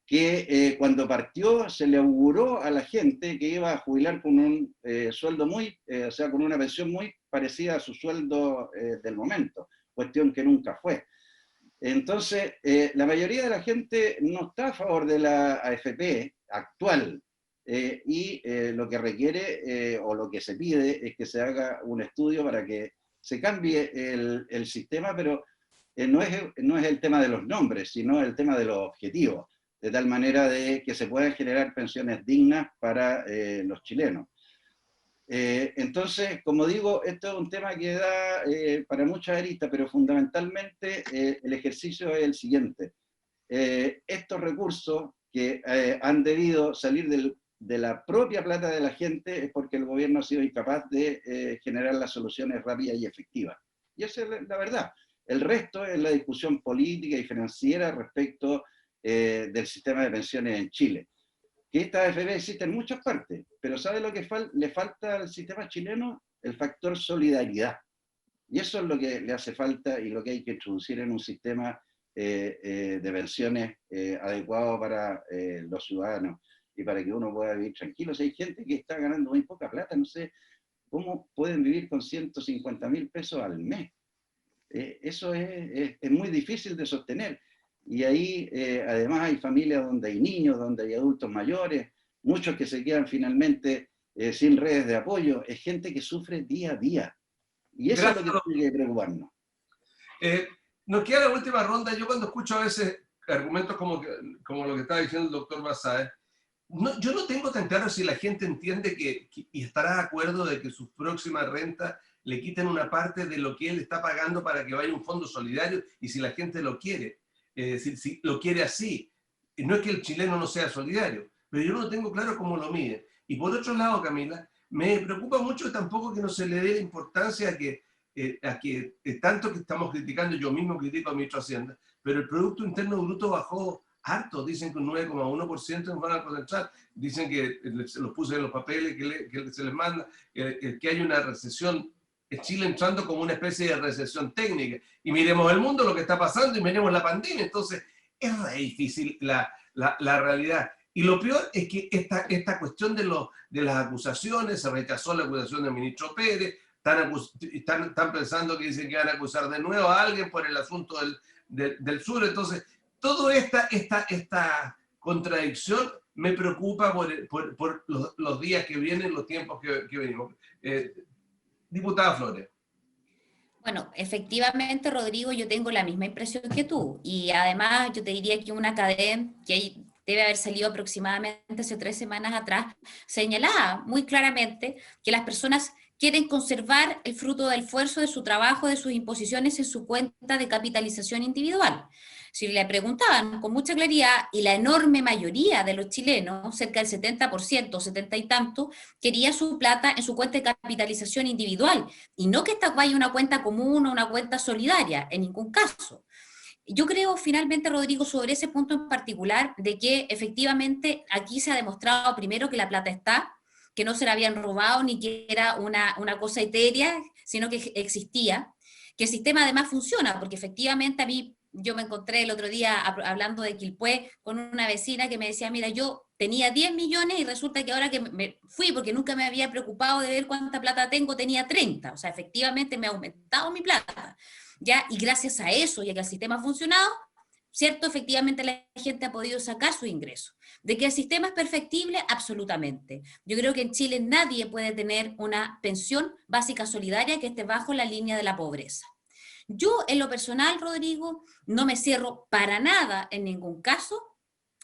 que cuando partió se le auguró a la gente que iba a jubilar con un sueldo o sea, con una pensión muy parecida a su sueldo del momento, cuestión que nunca fue. Entonces, la mayoría de la gente no está a favor de la AFP actual, y lo que requiere o lo que se pide es que se haga un estudio para que se cambie el sistema, pero no es el tema de los nombres, sino el tema de los objetivos, de tal manera de que se puedan generar pensiones dignas para los chilenos. Entonces, como digo, esto es un tema que da para muchas aristas, pero fundamentalmente el ejercicio es el siguiente. Estos recursos que han debido salir de la propia plata de la gente es porque el gobierno ha sido incapaz de generar las soluciones rápidas y efectivas. Y esa es la verdad. El resto es la discusión política y financiera respecto del sistema de pensiones en Chile. Que esta AFP existe en muchas partes, pero ¿sabe lo que le falta al sistema chileno? El factor solidaridad. Y eso es lo que le hace falta y lo que hay que introducir en un sistema de pensiones adecuado para los ciudadanos y para que uno pueda vivir tranquilo. Si hay gente que está ganando muy poca plata, no sé cómo pueden vivir con 150.000 pesos al mes. Eso es muy difícil de sostener. Y ahí además hay familias donde hay niños, donde hay adultos mayores, muchos que se quedan finalmente sin redes de apoyo. Es gente que sufre día a día. Y eso es lo que tiene que preocuparnos. Nos queda la última ronda. Yo cuando escucho a veces argumentos como lo que estaba diciendo el doctor Basáez, yo no tengo tan claro si la gente entiende y estará de acuerdo de que sus próximas rentas le quiten una parte de lo que él está pagando para que vaya a un fondo solidario, y si la gente lo quiere. Si lo quiere así. No es que el chileno no sea solidario, pero yo no tengo claro cómo lo miden. Y por otro lado, Camila, me preocupa mucho tampoco que no se le dé la importancia a que tanto que estamos criticando, yo mismo critico al ministro de Hacienda, pero el Producto Interno Bruto bajó harto, dicen que un 9,1% en Banco Central, dicen que se los puse en los papeles que se les manda, que hay una recesión. Chile entrando como una especie de recesión técnica. Y miremos el mundo, lo que está pasando, y miremos la pandemia. Entonces, es re difícil la realidad. Y lo peor es que esta cuestión de las acusaciones, se rechazó la acusación del ministro Pérez, están pensando que dicen que van a acusar de nuevo a alguien por el asunto del sur. Entonces, toda esta contradicción me preocupa por los días que vienen, los tiempos que venimos. Diputada Flores. Bueno, efectivamente, Rodrigo, yo tengo la misma impresión que tú. Y además yo te diría que una cadena que debe haber salido aproximadamente hace 3 semanas atrás, señalaba muy claramente que las personas quieren conservar el fruto del esfuerzo de su trabajo, de sus imposiciones en su cuenta de capitalización individual. Si le preguntaban con mucha claridad, y la enorme mayoría de los chilenos, cerca del 70%, 70 y tanto, quería su plata en su cuenta de capitalización individual, y no que esta vaya una cuenta común o una cuenta solidaria, en ningún caso. Yo creo finalmente, Rodrigo, sobre ese punto en particular, de que efectivamente aquí se ha demostrado primero que la plata está, que no se la habían robado ni que era una cosa etérea, sino que existía, que el sistema además funciona, porque efectivamente yo me encontré el otro día hablando de Quilpué con una vecina que me decía, mira, yo tenía 10 millones y resulta que ahora que me fui, porque nunca me había preocupado de ver cuánta plata tengo, tenía 30. O sea, efectivamente me ha aumentado mi plata. ¿Ya? Y gracias a eso, ya que el sistema ha funcionado, ¿cierto? Efectivamente la gente ha podido sacar su ingreso. ¿De que el sistema es perfectible? Absolutamente. Yo creo que en Chile nadie puede tener una pensión básica solidaria que esté bajo la línea de la pobreza. Yo, en lo personal, Rodrigo, no me cierro para nada en ningún caso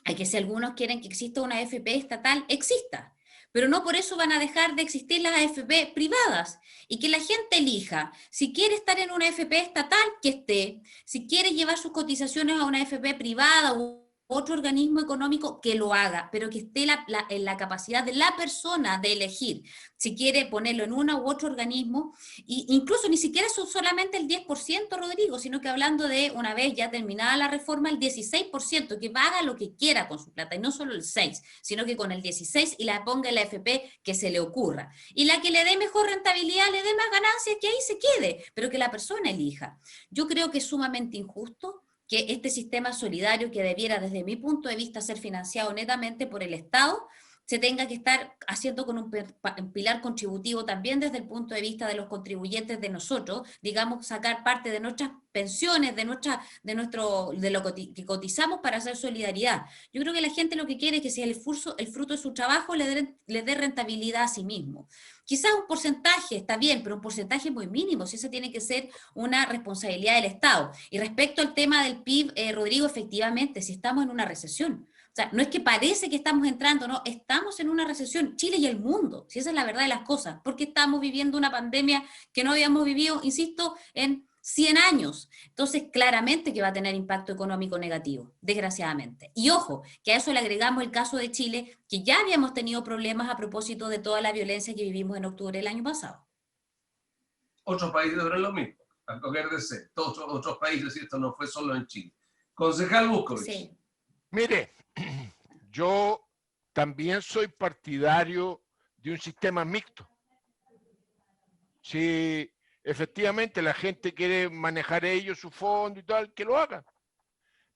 a que si algunos quieren que exista una AFP estatal, exista. Pero no por eso van a dejar de existir las AFP privadas y que la gente elija. Si quiere estar en una AFP estatal, que esté. Si quiere llevar sus cotizaciones a una AFP privada u otro organismo económico, que lo haga, pero que esté en la capacidad de la persona de elegir si quiere ponerlo en uno u otro organismo, e incluso ni siquiera son solamente el 10%, Rodrigo, sino que hablando de, una vez ya terminada la reforma, el 16%, que haga lo que quiera con su plata, y no solo el 6%, sino que con el 16% y la ponga en la AFP que se le ocurra. Y la que le dé mejor rentabilidad, le dé más ganancias, que ahí se quede, pero que la persona elija. Yo creo que es sumamente injusto que este sistema solidario, que debiera desde mi punto de vista ser financiado netamente por el Estado, se tenga que estar haciendo con un pilar contributivo también desde el punto de vista de los contribuyentes de nosotros, digamos, sacar parte de nuestras pensiones, de lo que cotizamos para hacer solidaridad. Yo creo que la gente lo que quiere es que si el fruto de su trabajo le dé rentabilidad a sí mismo. Quizás un porcentaje está bien, pero un porcentaje muy mínimo, si eso tiene que ser una responsabilidad del Estado. Y respecto al tema del PIB, Rodrigo, efectivamente, si estamos en una recesión, o sea, no es que parece que estamos entrando, no, estamos en una recesión, Chile y el mundo, si esa es la verdad de las cosas, porque estamos viviendo una pandemia que no habíamos vivido, insisto, en 100 años. Entonces, claramente que va a tener impacto económico negativo, desgraciadamente. Y ojo, que a eso le agregamos el caso de Chile, que ya habíamos tenido problemas a propósito de toda la violencia que vivimos en octubre del año pasado. Otros países eran lo mismo, a coger de ser. Todos otros países, y esto no fue solo en Chile. Concejal Buscovich. Sí. Mire, yo también soy partidario de un sistema mixto. Si efectivamente la gente quiere manejar ellos su fondo y tal, que lo haga.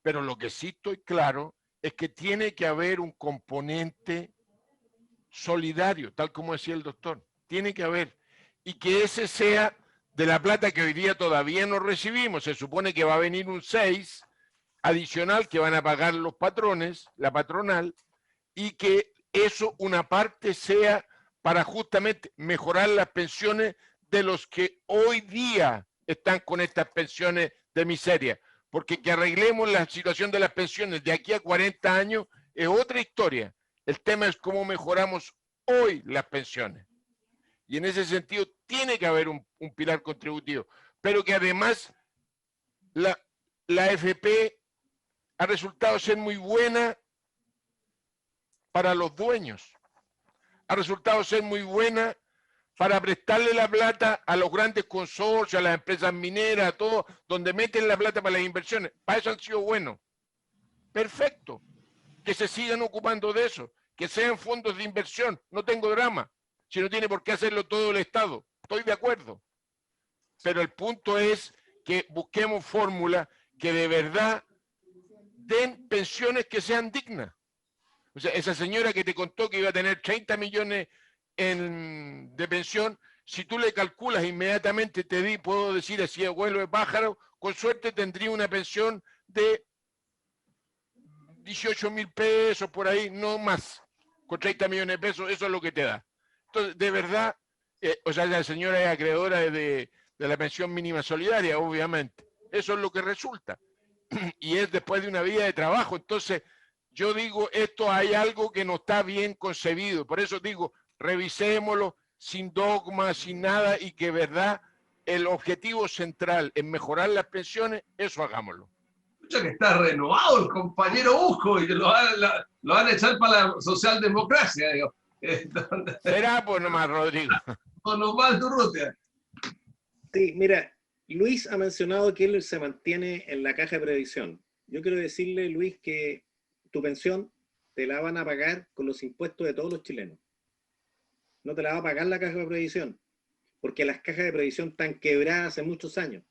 Pero lo que sí estoy claro es que tiene que haber un componente solidario, tal como decía el doctor. Tiene que haber. Y que ese sea de la plata que hoy día todavía no recibimos. Se supone que va a venir un 6 adicional que van a pagar los patrones, la patronal, y que eso una parte sea para justamente mejorar las pensiones de los que hoy día están con estas pensiones de miseria. Porque que arreglemos la situación de las pensiones de aquí a 40 años es otra historia. El tema es cómo mejoramos hoy las pensiones. Y en ese sentido tiene que haber un pilar contributivo, pero que además la AFP ha resultado ser muy buena para los dueños. Ha resultado ser muy buena para prestarle la plata a los grandes consorcios, a las empresas mineras, a todo, donde meten la plata para las inversiones. Para eso han sido buenos. Perfecto. Que se sigan ocupando de eso. Que sean fondos de inversión. No tengo drama. Si no tiene por qué hacerlo todo el Estado. Estoy de acuerdo. Pero el punto es que busquemos fórmulas que de verdad den pensiones que sean dignas. O sea, esa señora que te contó que iba a tener 30 millones de pensión, si tú le calculas inmediatamente, puedo decir así, abuelo de pájaro, con suerte tendría una pensión de 18.000 pesos por ahí, no más, con 30 millones de pesos, eso es lo que te da. Entonces, de verdad, o sea, la señora es acreedora de la pensión mínima solidaria, obviamente. Eso es lo que resulta. Y es después de una vida de trabajo. Entonces, yo digo, esto hay algo que no está bien concebido. Por eso digo, revisémoslo sin dogma, sin nada, y que verdad el objetivo central en mejorar las pensiones, eso hagámoslo. Escucha que está renovado el compañero Busco y que lo van a echar para la socialdemocracia, digo. Será pues nomás, Rodrigo. O nomás Durrutia. Sí, mira, Luis ha mencionado que él se mantiene en la caja de previsión. Yo quiero decirle, Luis, que tu pensión te la van a pagar con los impuestos de todos los chilenos. No te la va a pagar la caja de previsión, porque las cajas de previsión están quebradas hace muchos años.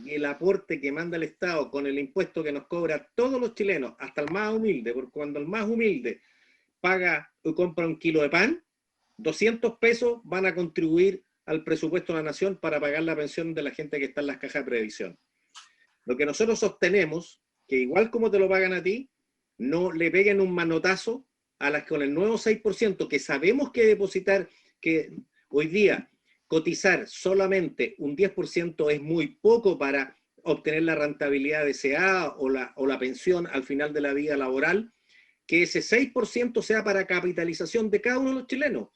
Y el aporte que manda el Estado con el impuesto que nos cobra todos los chilenos, hasta el más humilde, porque cuando el más humilde paga o compra un kilo de pan, 200 pesos van a contribuir al presupuesto de la nación para pagar la pensión de la gente que está en las cajas de previsión. Lo que nosotros sostenemos, que igual como te lo pagan a ti, no le peguen un manotazo a las con el nuevo 6%, que sabemos que depositar, que hoy día cotizar solamente un 10% es muy poco para obtener la rentabilidad deseada o la pensión al final de la vida laboral, que ese 6% sea para capitalización de cada uno de los chilenos,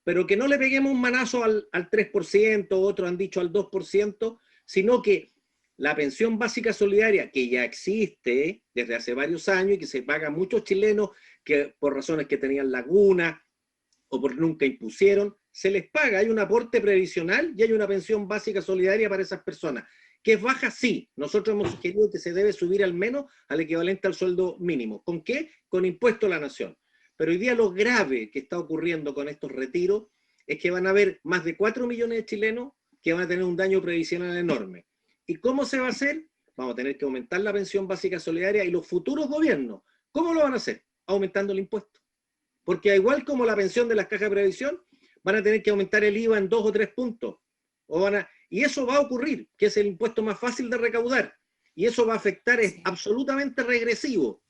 pero que no le peguemos un manazo al 3%, otros han dicho al 2%, sino que la pensión básica solidaria, que ya existe desde hace varios años y que se paga a muchos chilenos que por razones que tenían laguna o por nunca impusieron, se les paga, hay un aporte previsional y hay una pensión básica solidaria para esas personas. ¿Que es baja? Sí. Nosotros hemos sugerido que se debe subir al menos al equivalente al sueldo mínimo. ¿Con qué? Con impuesto a la nación. Pero hoy día lo grave que está ocurriendo con estos retiros es que van a haber más de 4 millones de chilenos que van a tener un daño previsional enorme. ¿Y cómo se va a hacer? Vamos a tener que aumentar la pensión básica solidaria y los futuros gobiernos, ¿cómo lo van a hacer? Aumentando el impuesto. Porque igual como la pensión de las cajas de previsión, van a tener que aumentar el IVA en 2 o 3 puntos. Y eso va a ocurrir, que es el impuesto más fácil de recaudar. Y eso va a afectar, es absolutamente regresivo,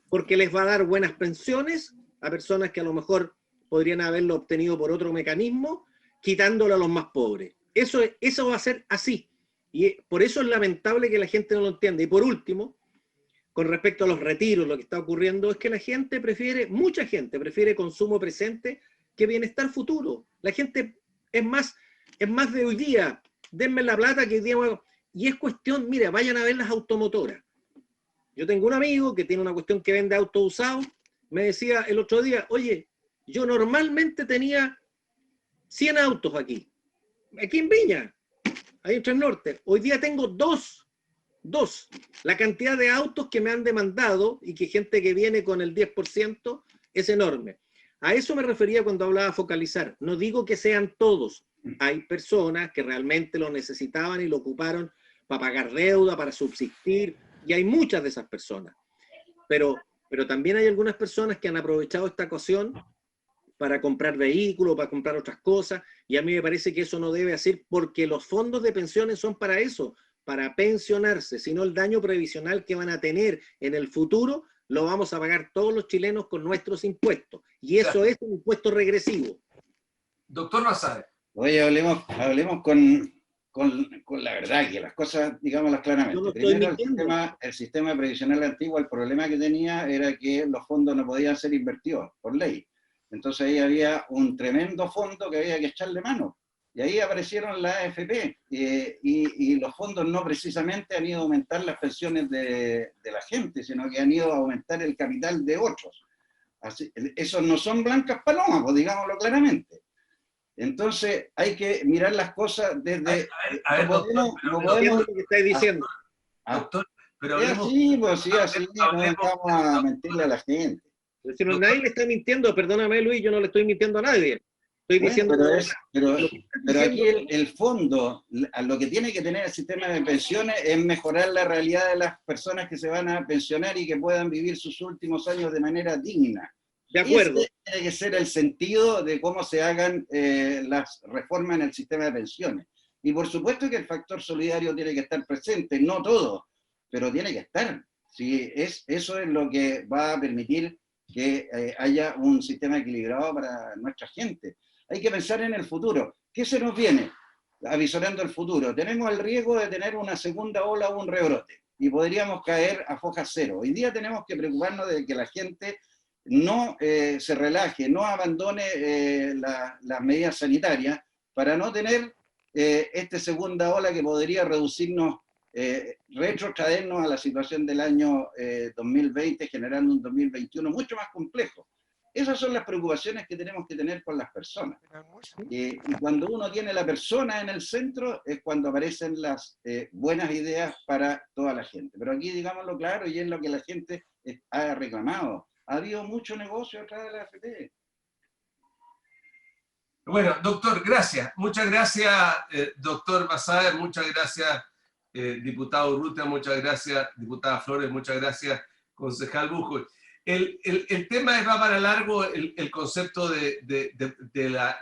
porque les va a dar buenas pensiones a personas que a lo mejor podrían haberlo obtenido por otro mecanismo, quitándolo a los más pobres. Eso va a ser así. Y por eso es lamentable que la gente no lo entienda. Y por último, con respecto a los retiros, lo que está ocurriendo es que la gente prefiere, mucha gente prefiere consumo presente que bienestar futuro. La gente es más de hoy día, denme la plata que hoy día... Y es cuestión, mira, vayan a ver las automotoras. Yo tengo un amigo que tiene una cuestión que vende autos usados, me decía el otro día, oye, yo normalmente tenía 100 autos aquí en Viña, ahí en Tres Norte. Hoy día tengo dos. La cantidad de autos que me han demandado y que gente que viene con el 10% es enorme. A eso me refería cuando hablaba de focalizar. No digo que sean todos. Hay personas que realmente lo necesitaban y lo ocuparon para pagar deuda, para subsistir, y hay muchas de esas personas. Pero también hay algunas personas que han aprovechado esta ocasión para comprar vehículos, para comprar otras cosas, y a mí me parece que eso no debe hacer, porque los fondos de pensiones son para eso, para pensionarse, sino el daño previsional que van a tener en el futuro lo vamos a pagar todos los chilenos con nuestros impuestos, y eso es un impuesto regresivo. Doctor Basadre. Oye, hablemos con la verdad, que las cosas, digámoslas claramente. No Primero, el sistema previsional antiguo, el problema que tenía era que los fondos no podían ser invertidos por ley. Entonces ahí había un tremendo fondo que había que echarle mano. Y ahí aparecieron las AFP. Y los fondos no precisamente han ido a aumentar las pensiones de la gente, sino que han ido a aumentar el capital de otros. Así, esos no son blancas palomas, pues digámoslo claramente. Entonces hay que mirar las cosas desde... Doctor, no podemos lo que estáis diciendo. Doctor, pero así, no vamos a mentirle a la gente. Pero si nadie le está mintiendo, perdóname Luis, yo no le estoy mintiendo a nadie. Estoy diciendo... Pero aquí el fondo, lo que tiene que tener el sistema de pensiones es mejorar la realidad de las personas que se van a pensionar y que puedan vivir sus últimos años de manera digna. De acuerdo. Ese tiene que ser el sentido de cómo se hagan las reformas en el sistema de pensiones. Y por supuesto que el factor solidario tiene que estar presente, no todo, pero tiene que estar. Sí, eso es lo que va a permitir que haya un sistema equilibrado para nuestra gente. Hay que pensar en el futuro. ¿Qué se nos viene? Avisorando el futuro. Tenemos el riesgo de tener una segunda ola o un rebrote y podríamos caer a foja cero. Hoy día tenemos que preocuparnos de que la gente no se relaje, no abandone las medidas sanitarias para no tener esta segunda ola que podría reducirnos, retrotraernos a la situación del año 2020, generando un 2021 mucho más complejo. Esas son las preocupaciones que tenemos que tener con las personas. Y cuando uno tiene la persona en el centro es cuando aparecen las buenas ideas para toda la gente. Pero aquí digámoslo claro, y es lo que la gente ha reclamado. Ha habido mucho negocio atrás de la AFP. Bueno, doctor, gracias. Muchas gracias, doctor Basadre. Muchas gracias, diputado Urrutia. Muchas gracias, diputada Flores. Muchas gracias, concejal Bujo. el tema va para largo, el concepto de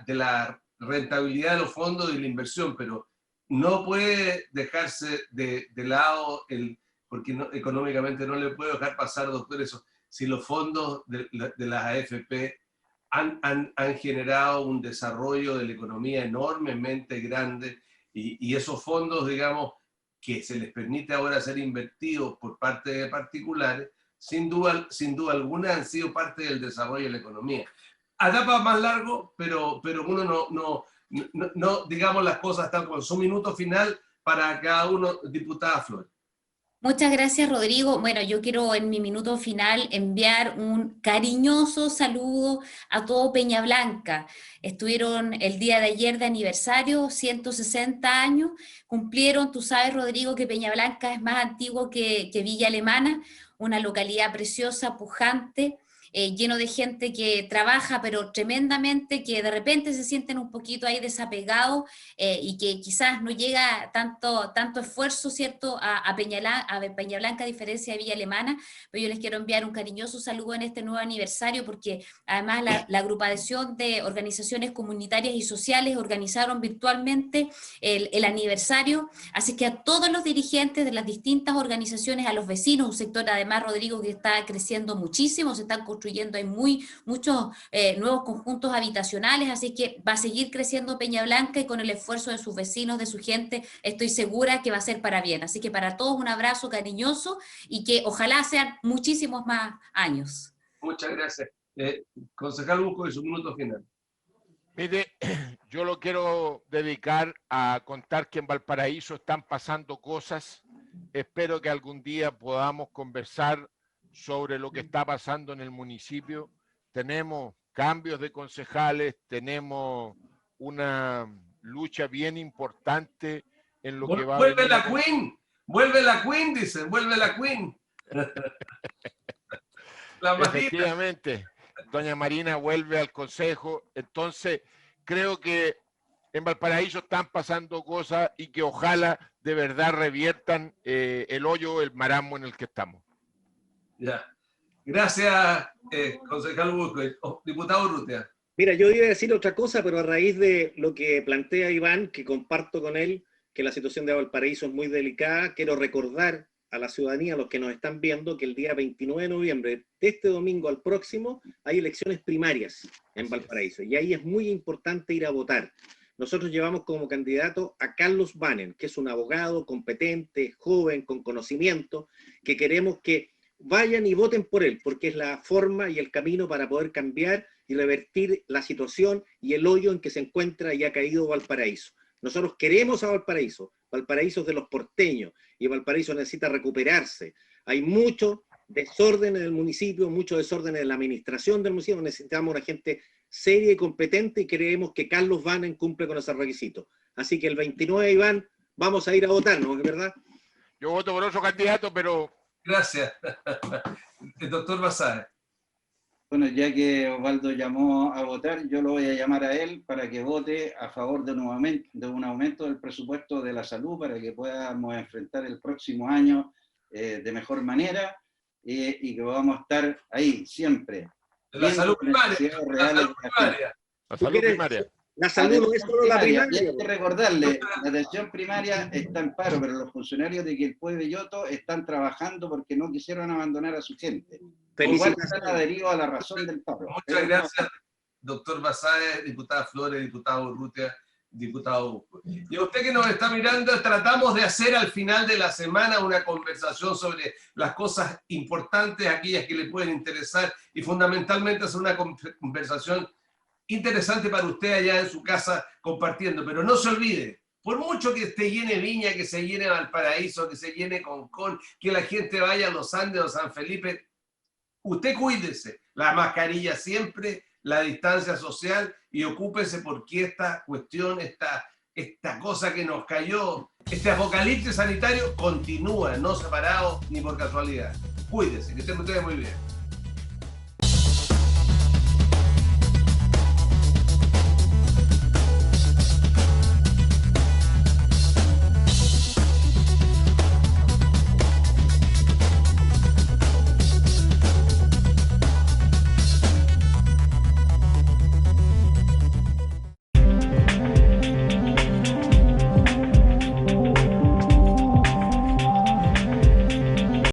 la rentabilidad de los fondos y de la inversión, pero no puede dejarse de lado, porque económicamente no le puede dejar pasar, doctor, eso. Si los fondos de las AFP han generado un desarrollo de la economía enormemente grande, y esos fondos, digamos, que se les permite ahora ser invertidos por parte de particulares, sin duda alguna han sido parte del desarrollo de la economía. A etapa más largo, pero uno no digamos las cosas tal como su minuto final para cada uno, diputada Flores. Muchas gracias, Rodrigo. Bueno, yo quiero en mi minuto final enviar un cariñoso saludo a todo Peña Blanca. Estuvieron el día de ayer de aniversario, 160 años. Cumplieron, tú sabes, Rodrigo, que Peña Blanca es más antiguo que Villa Alemana, una localidad preciosa, pujante, lleno de gente que trabaja, pero tremendamente, que de repente se sienten un poquito ahí desapegados y que quizás no llega tanto esfuerzo, ¿cierto?, a Peña Blanca, a diferencia de Villa Alemana, pero yo les quiero enviar un cariñoso saludo en este nuevo aniversario, porque además la agrupación de organizaciones comunitarias y sociales organizaron virtualmente el aniversario, así que a todos los dirigentes de las distintas organizaciones, a los vecinos, un sector además, Rodrigo, que está creciendo muchísimo, se están construyendo, hay muchos nuevos conjuntos habitacionales, así que va a seguir creciendo Peña Blanca, y con el esfuerzo de sus vecinos, de su gente, estoy segura que va a ser para bien. Así que para todos un abrazo cariñoso y que ojalá sean muchísimos más años. Muchas gracias. Concejal Busco, y su minuto final. Mire, yo lo quiero dedicar a contar que en Valparaíso están pasando cosas. Espero que algún día podamos conversar sobre lo que está pasando en el municipio. Tenemos cambios de concejales, tenemos una lucha bien importante en lo que va a venir. Vuelve la Queen, dicen, vuelve la Queen. Efectivamente, doña Marina vuelve al consejo. Entonces, creo que en Valparaíso están pasando cosas y que ojalá de verdad reviertan el hoyo, el marasmo en el que estamos. Ya. Gracias, concejal Busco. Diputado Urrutia. Mira, yo iba a decir otra cosa, pero a raíz de lo que plantea Iván, que comparto con él, que la situación de Valparaíso es muy delicada, quiero recordar a la ciudadanía, a los que nos están viendo, que el día 29 de noviembre, de este domingo al próximo, hay elecciones primarias en Valparaíso, y ahí es muy importante ir a votar. Nosotros llevamos como candidato a Carlos Banen, que es un abogado competente, joven, con conocimiento, que queremos que vayan y voten por él, porque es la forma y el camino para poder cambiar y revertir la situación y el hoyo en que se encuentra y ha caído Valparaíso. Nosotros queremos a Valparaíso. Valparaíso es de los porteños y Valparaíso necesita recuperarse. Hay mucho desorden en el municipio, mucho desorden en la administración del municipio. Necesitamos una gente seria y competente, y creemos que Carlos Banen cumple con ese requisito. Así que el 29, Iván, vamos a ir a votar, ¿no? ¿Verdad? Yo voto por otro candidato, pero... Gracias. El doctor Basáez. Bueno, ya que Osvaldo llamó a votar, yo lo voy a llamar a él para que vote a favor de un aumento del presupuesto de la salud, para que podamos enfrentar el próximo año de mejor manera, y que podamos estar ahí siempre. La salud primaria. La salud primaria. La salud no es solo la primaria. Y hay que recordarle, la atención primaria está en paro, pero los funcionarios de Quilpué y Belloto están trabajando porque no quisieron abandonar a su gente. Igual están adheridos a la razón del paro. Muchas gracias, doctor Basáez, diputada Flores, diputado Urrutia, diputado Busco. Y a usted que nos está mirando, tratamos de hacer al final de la semana una conversación sobre las cosas importantes, aquellas que le pueden interesar, y fundamentalmente hacer una conversación interesante para usted allá en su casa compartiendo. Pero no se olvide, por mucho que esté llene Viña, que se llene Valparaíso, que se llene Concón, que la gente vaya a los Andes o San Felipe, usted cuídese, la mascarilla siempre, la distancia social, y ocúpese, porque esta cuestión, esta cosa que nos cayó, este apocalipsis sanitario continúa, no separado ni por casualidad. Cuídese, que estén ustedes muy bien.